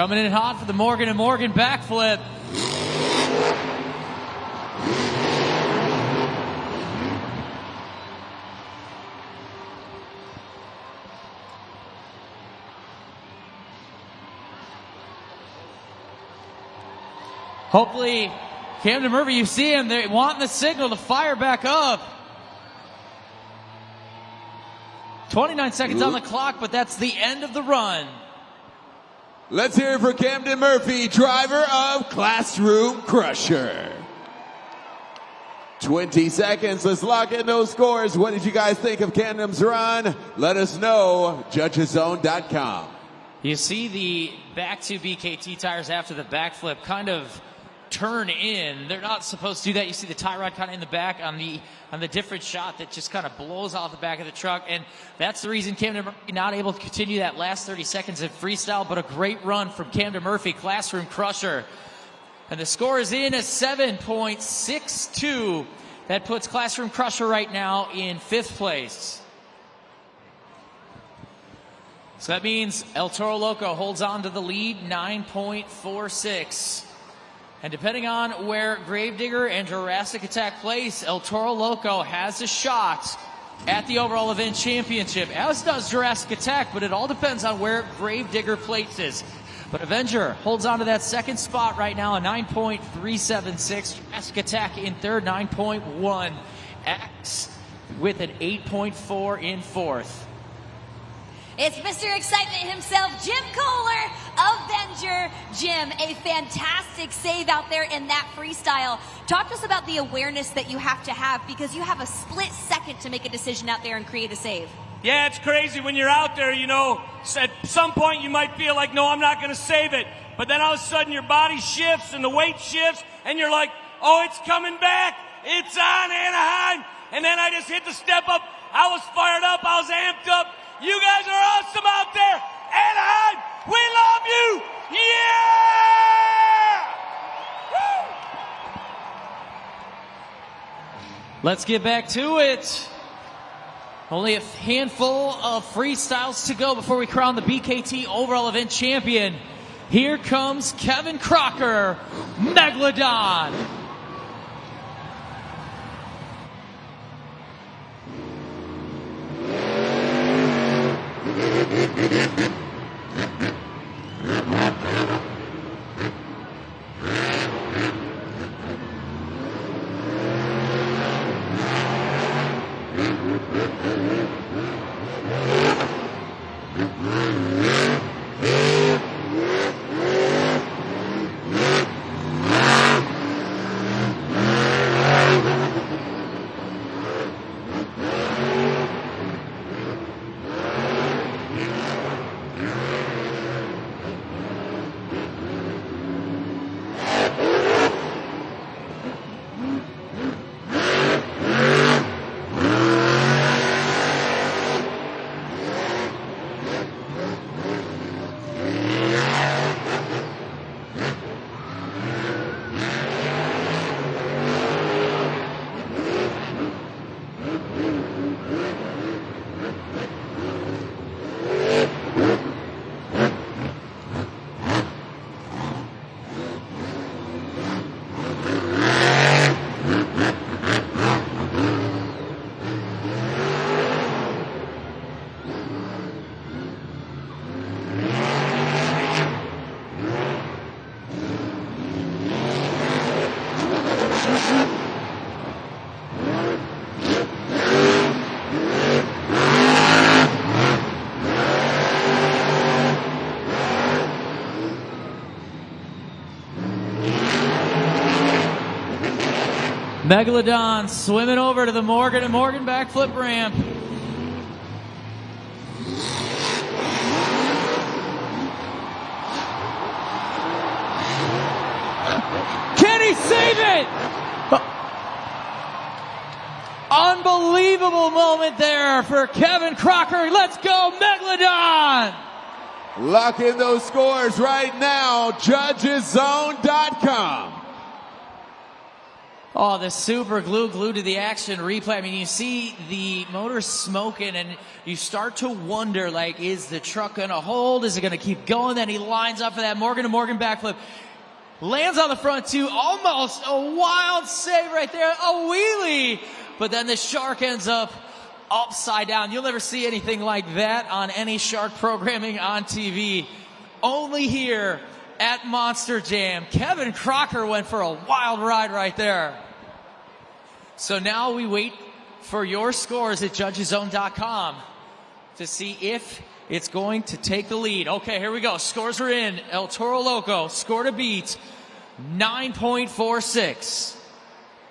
Coming in hot for the Morgan & Morgan backflip. Hopefully, Camden Murphy, you see him, they're wanting the signal to fire back up. 29 seconds on the clock, but that's the end of the run. Let's hear it for Camden Murphy, driver of Classroom Crusher. 20 seconds. Let's lock in those scores. What did you guys think of Camden's run? Let us know. Judgeszone.com. You see the back two BKT tires after the backflip kind of turn in. They're not supposed to do that. You see the tie rod kind of in the back on the different shot that just kind of blows off the back of the truck. And that's the reason Camden Murphy not able to continue that last 30 seconds in freestyle, but a great run from Camden Murphy, Classroom Crusher. And the score is in at 7.62. That puts Classroom Crusher right now in 5th place. So that means El Toro Loco holds on to the lead, 9.46. And depending on where Gravedigger and Jurassic Attack place, El Toro Loco has a shot at the overall event championship, as does Jurassic Attack, but it all depends on where Gravedigger places. But Avenger holds on to that second spot right now, a 9.376. Jurassic Attack in third, 9.1. X with an 8.4 in 4th. It's Mr. Excitement himself, Jim Kohler, Avenger. Jim, a fantastic save out there in that freestyle. Talk to us about the awareness that you have to have, because you have a split second to make a decision out there and create a save. Yeah, it's crazy when you're out there, you know, at some point you might feel like, no, I'm not going to save it. But then all of a sudden your body shifts and the weight shifts and you're like, oh, it's coming back. It's on Anaheim. And then I just hit the step up. I was fired up. I was amped up. You guys are awesome out there. Anaheim, we love you. Yeah! Woo! Let's get back to it. Only a handful of freestyles to go before we crown the BKT overall event champion. Here comes Kevin Crocker, Megalodon. Megalodon swimming over to the Morgan & Morgan backflip ramp. Can he save it? Unbelievable moment there for Kevin Crocker. Let's go, Megalodon! Lock in those scores right now, Judgeszone.com. Oh, the super glue glued to the action replay. I mean, you see the motor smoking and you start to wonder, like, is the truck going to hold? Is it going to keep going? Then he lines up for that Morgan to Morgan backflip. Lands on the front two. Almost a wild save right there. A wheelie. But then the shark ends up upside down. You'll never see anything like that on any shark programming on TV. Only here at Monster Jam. Kevin Crocker went for a wild ride right there. So now we wait for your scores at judgeszone.com to see if it's going to take the lead. Okay, here we go. Scores are in. El Toro Loco, score to beat, 9.46.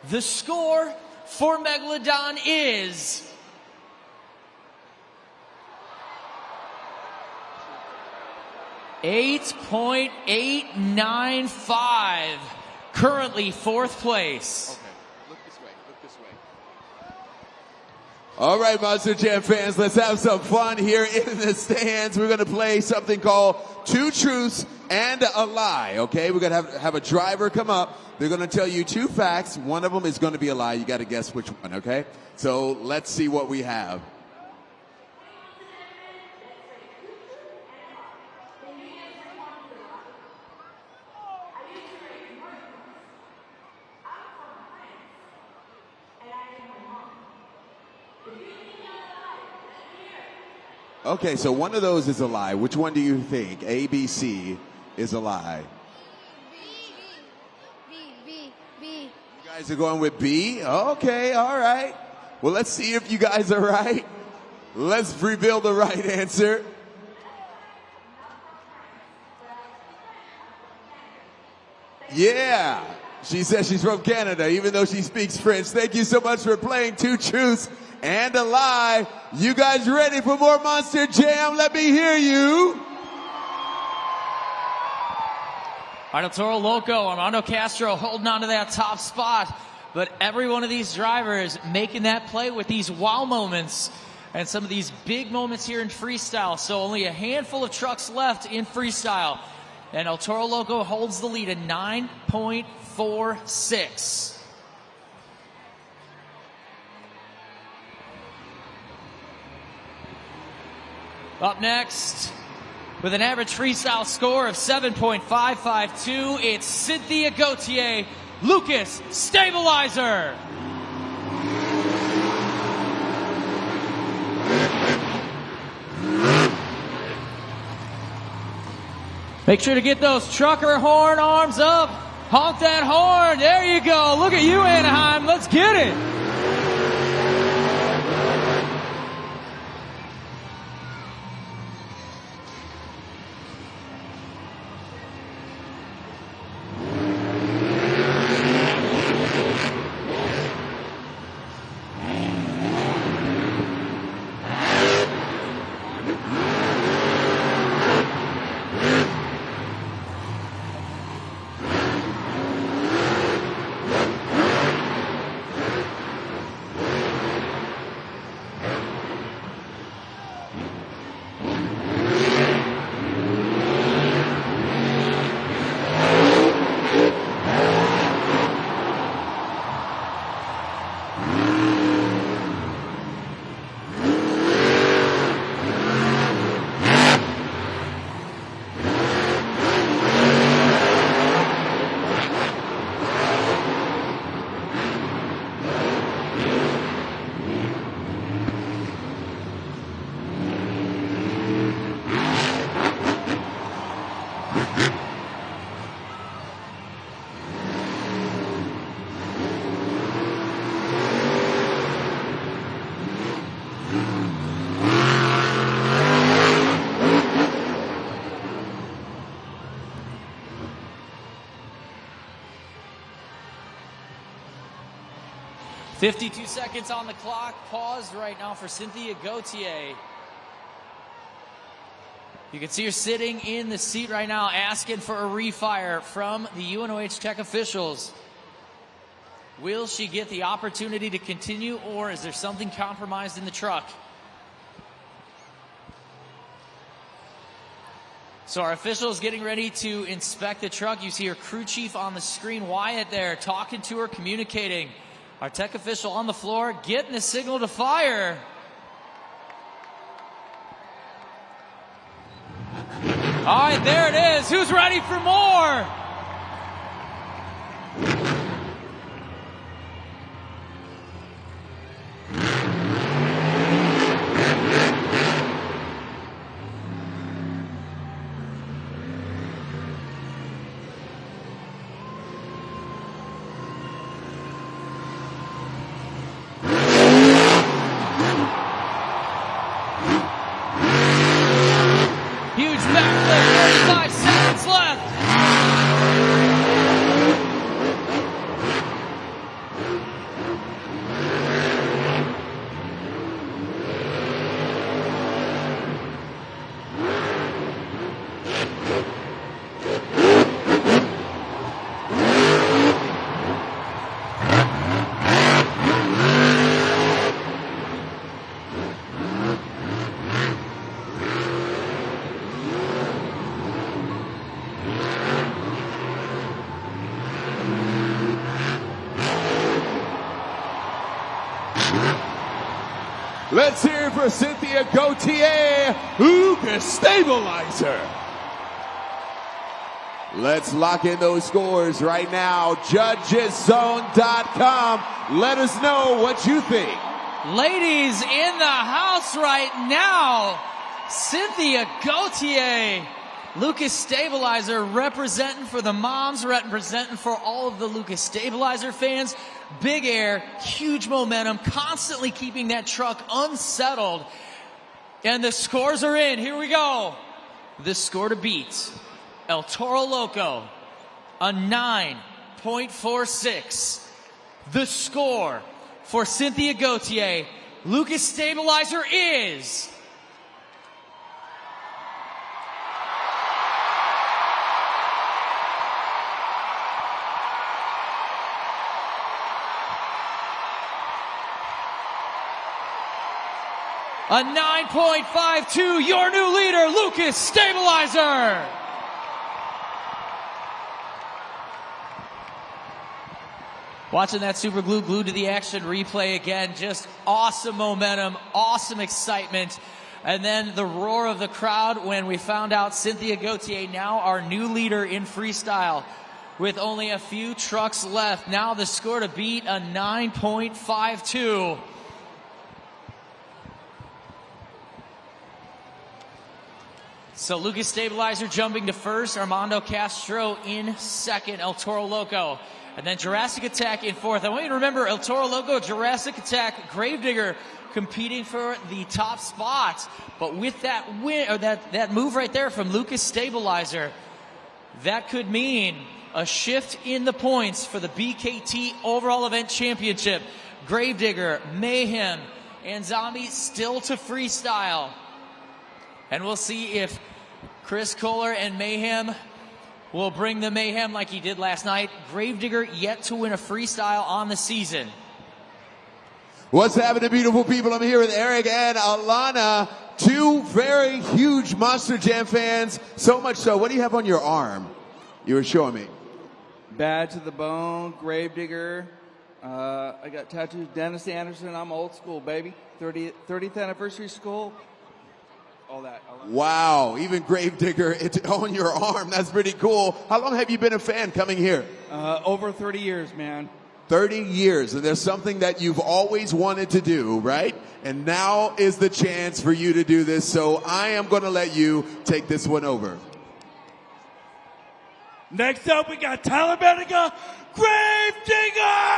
The score for Megalodon is 8.895. Currently fourth place. Okay, look this way, look this way. All right, Monster Jam fans, let's have some fun here in the stands. We're going to play something called Two Truths and a Lie, okay? We're going to have a driver come up. They're going to tell you two facts. One of them is going to be a lie. You got to guess which one, okay? So let's see what we have. Okay, so one of those is a lie. Which one do you think? A, B, C is a lie. B. You guys are going with B? Okay, all right. Well, let's see if you guys are right. Let's reveal the right answer. Yeah, she says she's from Canada, even though she speaks French. Thank you so much for playing Two Truths and a Lie. You guys ready for more Monster Jam? Let me hear you. All right, Toro Loco, Armando Castro holding on to that top spot. But every one of these drivers making that play with these wow moments and some of these big moments here in freestyle. So only a handful of trucks left in freestyle. And El Toro Loco holds the lead at 9.46. Up next, with an average freestyle score of 7.552, it's Cynthia Gauthier, Lucas Stabilizer. Make sure to get those trucker horn arms up. Honk that horn. There you go. Look at you, Anaheim. Let's get it. .52 seconds on the clock. Paused right now for Cynthia Gauthier. You can see her sitting in the seat right now asking for a refire from the UNOH Tech officials. Will she get the opportunity to continue, or is there something compromised in the truck? So our official is getting ready to inspect the truck. You see her crew chief on the screen, Wyatt there, talking to her, communicating. Our tech official on the floor, getting the signal to fire. All right, there it is. Who's ready for more? Huge backflip, 35 seconds left. Let's hear it for Cynthia Gauthier, Lucas Stabilizer. Let's lock in those scores right now. JudgesZone.com. Let us know what you think. Ladies in the house right now, Cynthia Gauthier, Lucas Stabilizer representing for the moms, representing for all of the Lucas Stabilizer fans. Big air, huge momentum, constantly keeping that truck unsettled. And the scores are in. Here we go. The score to beat El Toro Loco, a 9.46. The score for Cynthia Gauthier, Lucas Stabilizer is... a 9.52, your new leader, Lucas Stabilizer. Watching that super glue glued to the action replay again, just awesome momentum, awesome excitement. And then the roar of the crowd when we found out Cynthia Gauthier, now our new leader in freestyle, with only a few trucks left. Now the score to beat, a 9.52. So Lucas Stabilizer jumping to first, Armando Castro in second, El Toro Loco. And then Jurassic Attack in fourth. I want you to remember El Toro Loco, Jurassic Attack, Gravedigger competing for the top spot. But with that win, or that move right there from Lucas Stabilizer, that could mean a shift in the points for the BKT Overall Event Championship. Gravedigger, Mayhem, and Zombie still to freestyle. And we'll see if Chris Kohler and Mayhem will bring the mayhem like he did last night. Gravedigger yet to win a freestyle on the season. What's happening, beautiful people? I'm here with Eric and Alana, two very huge Monster Jam fans. So much so, what do you have on your arm? You were showing me. Bad to the Bone, Gravedigger. I got tattoos, Dennis Anderson. I'm old school, baby. 30th anniversary school. All that. Wow, even Gravedigger, it's on your arm. That's pretty cool. How long have you been a fan coming here? Over 30 years, man. 30 years, and there's something that you've always wanted to do, right? And now is the chance for you to do this, so I am going to let you take this one over. Next up, we got Talladega Gravedigger!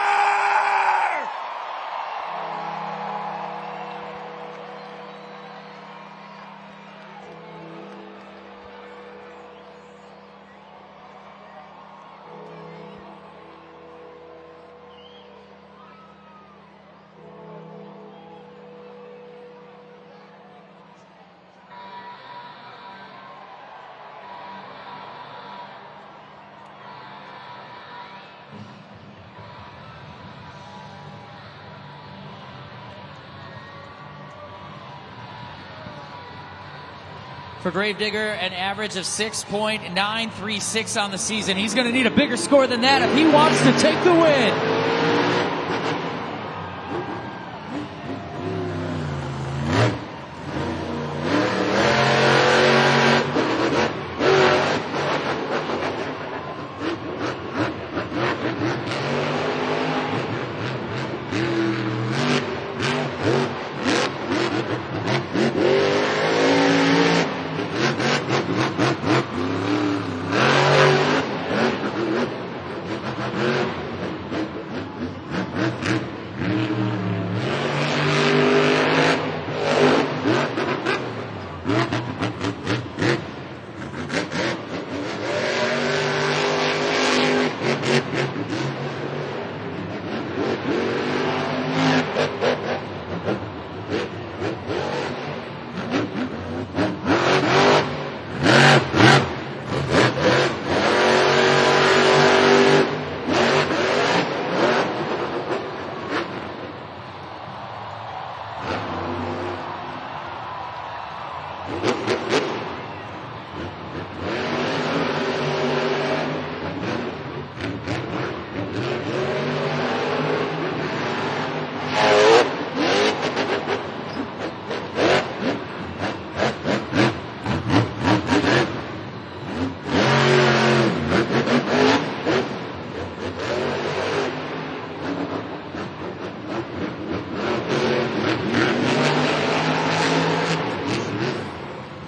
For Gravedigger, an average of 6.936 on the season. He's going to need a bigger score than that if he wants to take the win.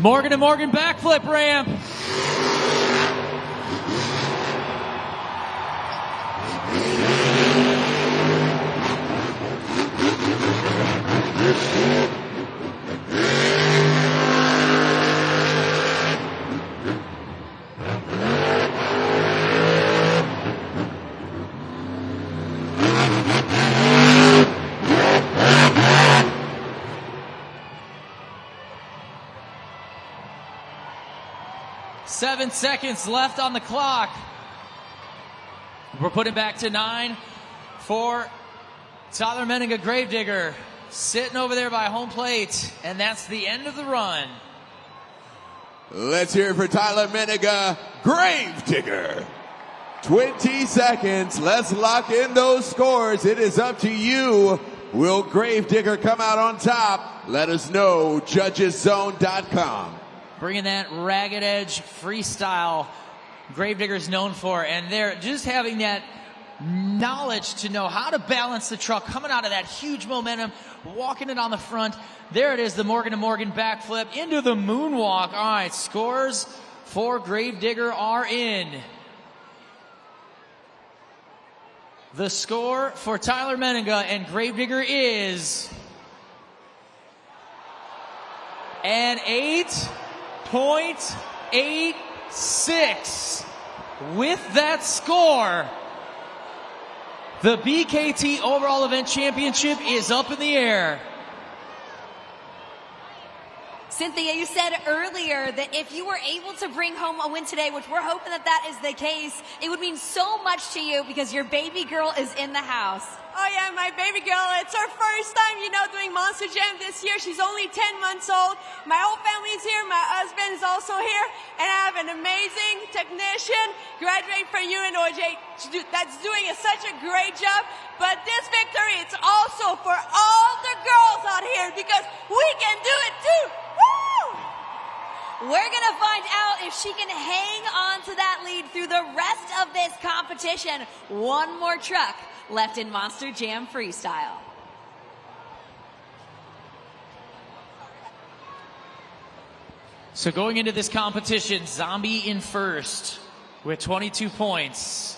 Morgan to Morgan backflip ramp. Seven seconds left on the clock. We're putting back to 9 for Tyler Menninga Gravedigger, sitting over there by home plate, and that's the end of the run. Let's hear it for Tyler Menninga Gravedigger. 20 seconds. Let's lock in those scores. It is up to you. Will Gravedigger come out on top? Let us know. JudgesZone.com. Bringing that ragged edge freestyle Gravedigger's known for, and they're just having that knowledge to know how to balance the truck, coming out of that huge momentum, walking it on the front. There it is, the Morgan to Morgan backflip into the moonwalk. All right, scores for Gravedigger are in. The score for Tyler Menninga and Gravedigger is an 8.86. With that score, the BKT Overall Event Championship is up in the air. Cynthia, you said earlier that if you were able to bring home a win today, which we're hoping that that is the case, it would mean so much to you because your baby girl is in the house. Oh yeah, my baby girl, it's her first time, doing Monster Jam this year. She's only 10 months old. My whole family's here, my husband is also here, and I have an amazing technician, graduate from UNOJ, that's doing such a great job. But this victory, it's also for all the girls out here because we can do it too. Woo! We're going to find out if she can hang on to that lead through the rest of this competition. One more truck left in Monster Jam Freestyle. So going into this competition, Zombie in first with 22 points.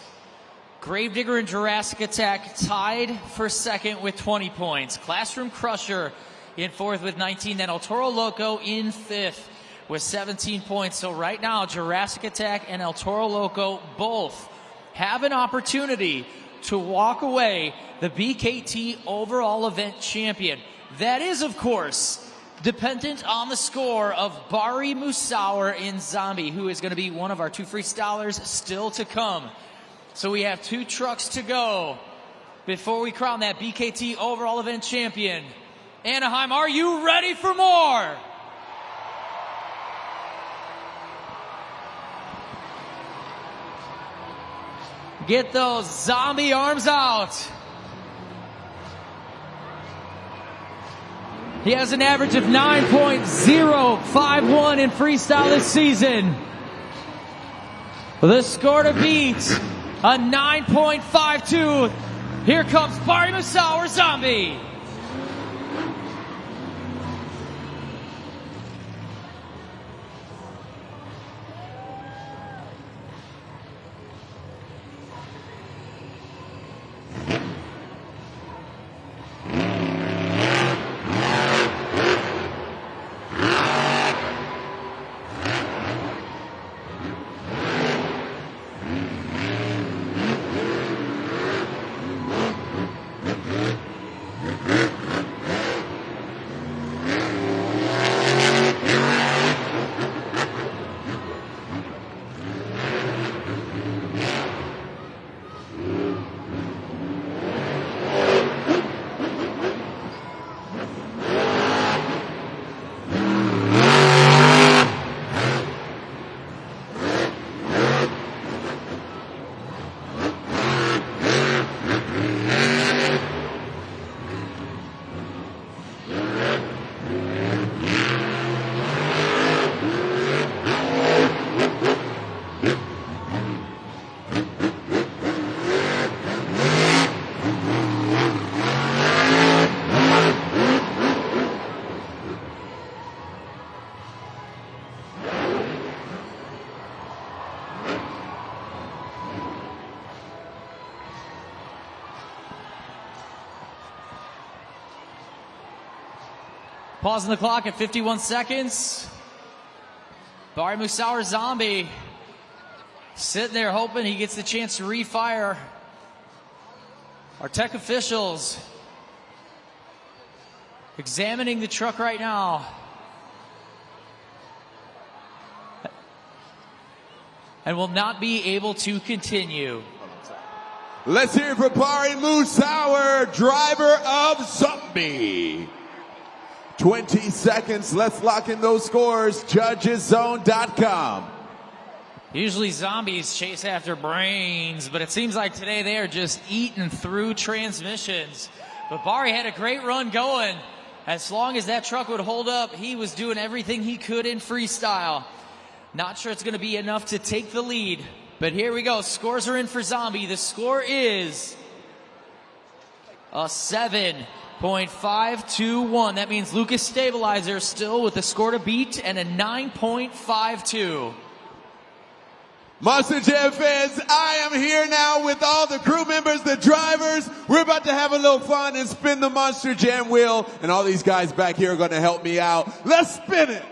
Gravedigger and Jurassic Attack tied for second with 20 points. Classroom Crusher in fourth with 19. Then El Toro Loco in fifth with 17 points. So right now, Jurassic Attack and El Toro Loco both have an opportunity to walk away the BKT Overall Event Champion. That is, of course, dependent on the score of Bari Musauer in Zombie, who is going to be one of our two freestylers still to come. So we have two trucks to go before we crown that BKT Overall Event Champion. Anaheim, are you ready for more? Get those zombie arms out. He has an average of 9.051 in freestyle this season. The score to beat, a 9.52. Here comes Barry Musauer Zombie. Pausing the clock at 51 seconds. Barry Musauer Zombie sitting there hoping he gets the chance to refire. Our tech officials examining the truck right now. And will not be able to continue. Let's hear it for Barry Musauer, driver of Zombie. 20 seconds. Let's lock in those scores. Judgeszone.com. Usually zombies chase after brains, but it seems like today they are just eating through transmissions. But Barry had a great run going. As long as that truck would hold up, he was doing everything he could in freestyle. Not sure it's going to be enough to take the lead, but here we go. Scores are in for Zombie. The score is a 7.521. That means Lucas Stabilizer still with the score to beat and a 9.52. Monster Jam fans, I am here now with all the crew members, the drivers. We're about to have a little fun and spin the Monster Jam wheel, and all these guys back here are going to help me out. Let's spin it.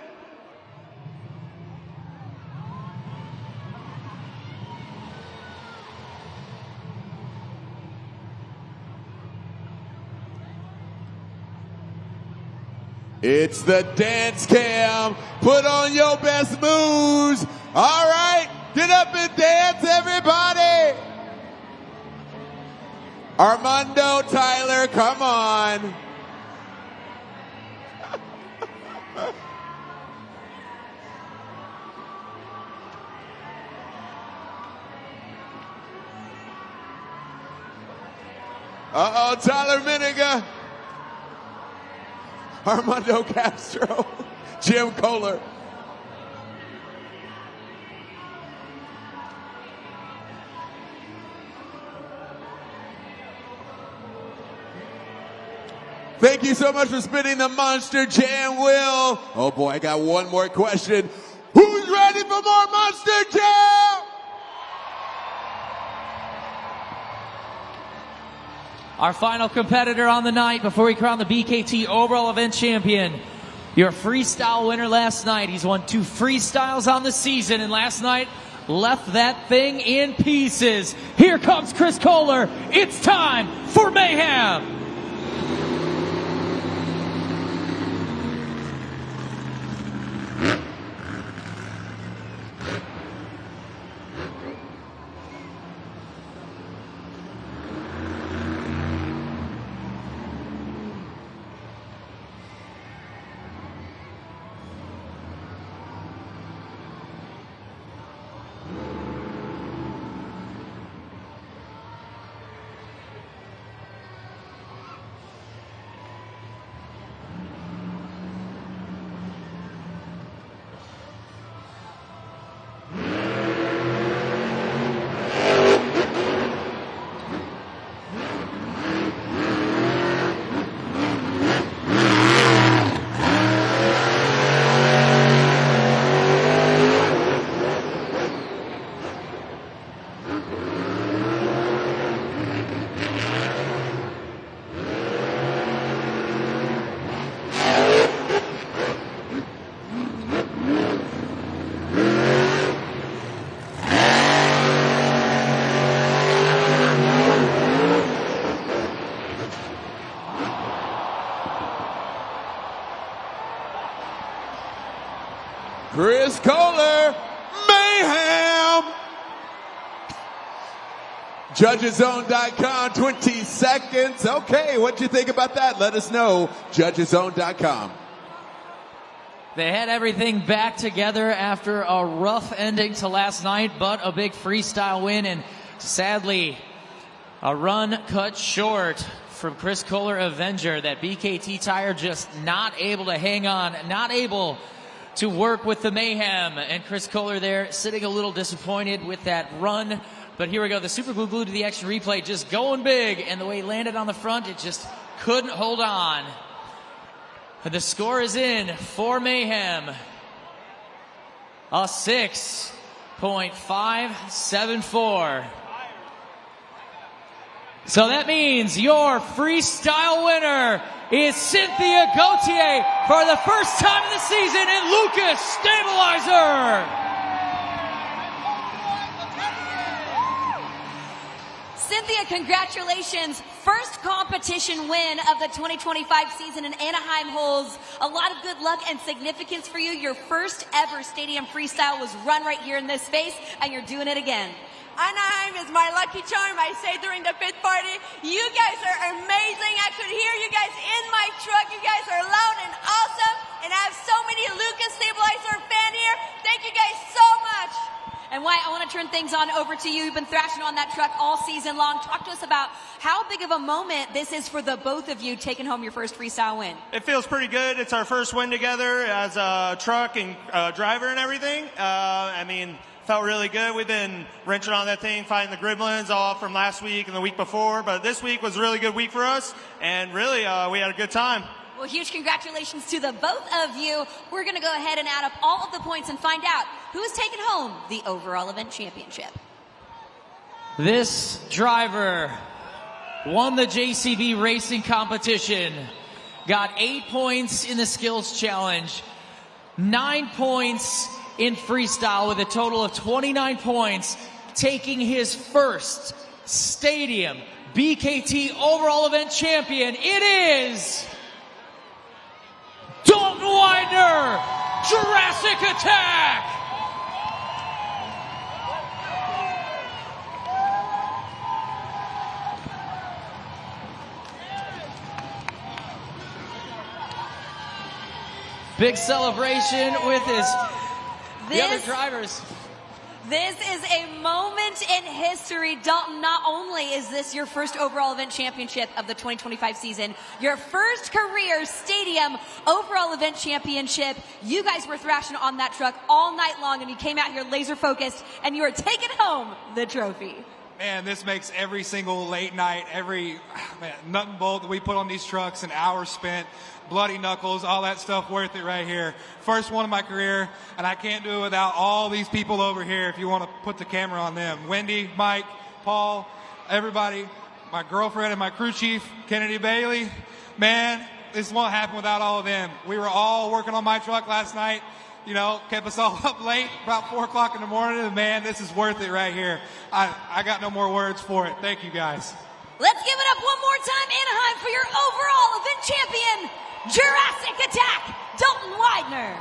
It's the dance cam. Put on your best moves. All right, get up and dance, everybody. Armando, Tyler, come on. Uh-oh, Tyler Miniga. Armando Castro, Jim Kohler. Thank you so much for spinning the Monster Jam wheel. Oh boy, I got one more question. Who's ready for more Monster Jam? Our final competitor on the night before we crown the BKT overall event champion. Your freestyle winner last night. He's won 2 freestyles on the season, and last night left that thing in pieces. Here comes Chris Kohler. It's time for Mayhem. Chris Kohler, mayhem. Judgeszone.com, 20 seconds. Okay, what'd you think about that? Let us know. Judgeszone.com. They had everything back together after a rough ending to last night, but a big freestyle win, and sadly, a run cut short from Chris Kohler Avenger. That BKT tire just not able to hang on, not able to work with the mayhem, and Chris Kohler there sitting a little disappointed with that run. But here we go, the super glue glued to the action replay, just going big, and the way he landed on the front, it just couldn't hold on. And the score is in for Mayhem, a 6.574. So that means your freestyle winner is Cynthia Gauthier for the first time of the season in Lucas Stabilizer. Cynthia, congratulations. First competition win of the 2025 season, and Anaheim holds a lot of good luck and significance for you. Your first ever stadium freestyle was run right here in this space, and you're doing it again. Anaheim is my lucky charm, I say during the pit party. You guys are amazing. I could hear you guys in my truck. You guys are loud and awesome. And I have so many Lucas Stabilizer fans here. Thank you guys so much. And Wyatt, I want to turn things on over to you. You've been thrashing on that truck all season long. Talk to us about how big of a moment this is for the both of you taking home your first freestyle win. It feels pretty good. It's our first win together as a truck and driver and everything. Felt really good. We've been wrenching on that thing, fighting the gremlins all from last week and the week before. But this week was a really good week for us, and really we had a good time. Well, huge congratulations to the both of you. We're going to go ahead and add up all of the points and find out who's taking home the overall event championship. This driver won the JCB racing competition, got 8 points in the skills challenge, 9 points in freestyle with a total of 29 points, taking his first stadium BKT overall event champion. It is Dalton Widener, Jurassic Attack. Big celebration with the other drivers. This is a moment in history. Dalton, not only is this your first overall event championship of the 2025 season, your first career stadium overall event championship. You guys were thrashing on that truck all night long, and you came out here laser focused, and you are taking home the trophy. Man, this makes every single late night, every nut and bolt that we put on these trucks, and hours spent, bloody knuckles, all that stuff worth it right here. First one of my career, and I can't do it without all these people over here if you want to put the camera on them. Wendy, Mike, Paul, everybody, my girlfriend and my crew chief, Kennedy Bailey. Man, this won't happen without all of them. We were all working on my truck last night. You know, kept us all up late, about 4 o'clock in the morning, and man, this is worth it right here. I got no more words for it. Thank you, guys. Let's give it up one more time, Anaheim, for your overall event champion, Jurassic Attack, Dalton Widener.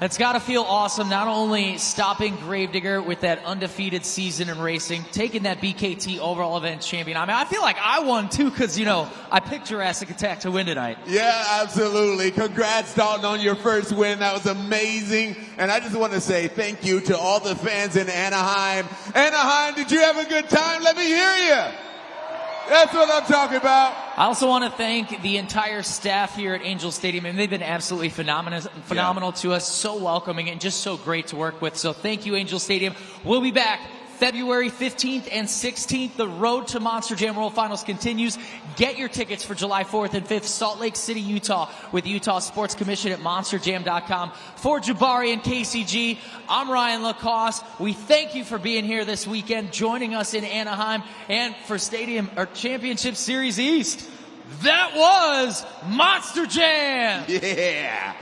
It's got to feel awesome, not only stopping Gravedigger with that undefeated season in racing, taking that BKT overall event champion. I mean, I feel like I won too because, you know, I picked Jurassic Attack to win tonight. Yeah, absolutely. Congrats, Dalton, on your first win. That was amazing. And I just want to say thank you to all the fans in Anaheim. Anaheim, did you have a good time? Let me hear you. That's what I'm talking about. I also want to thank the entire staff here at Angel Stadium, and they've been absolutely phenomenal to us, so welcoming and just so great to work with. So thank you, Angel Stadium. We'll be back February 15th and 16th. The road to Monster Jam World Finals continues. Get your tickets for July 4th and 5th, Salt Lake City, Utah, with the Utah Sports Commission at monsterjam.com. For Jabari and KCG, I'm Ryan Lacoste. We thank you for being here this weekend, joining us in Anaheim, and for Championship Series East. That was Monster Jam! Yeah!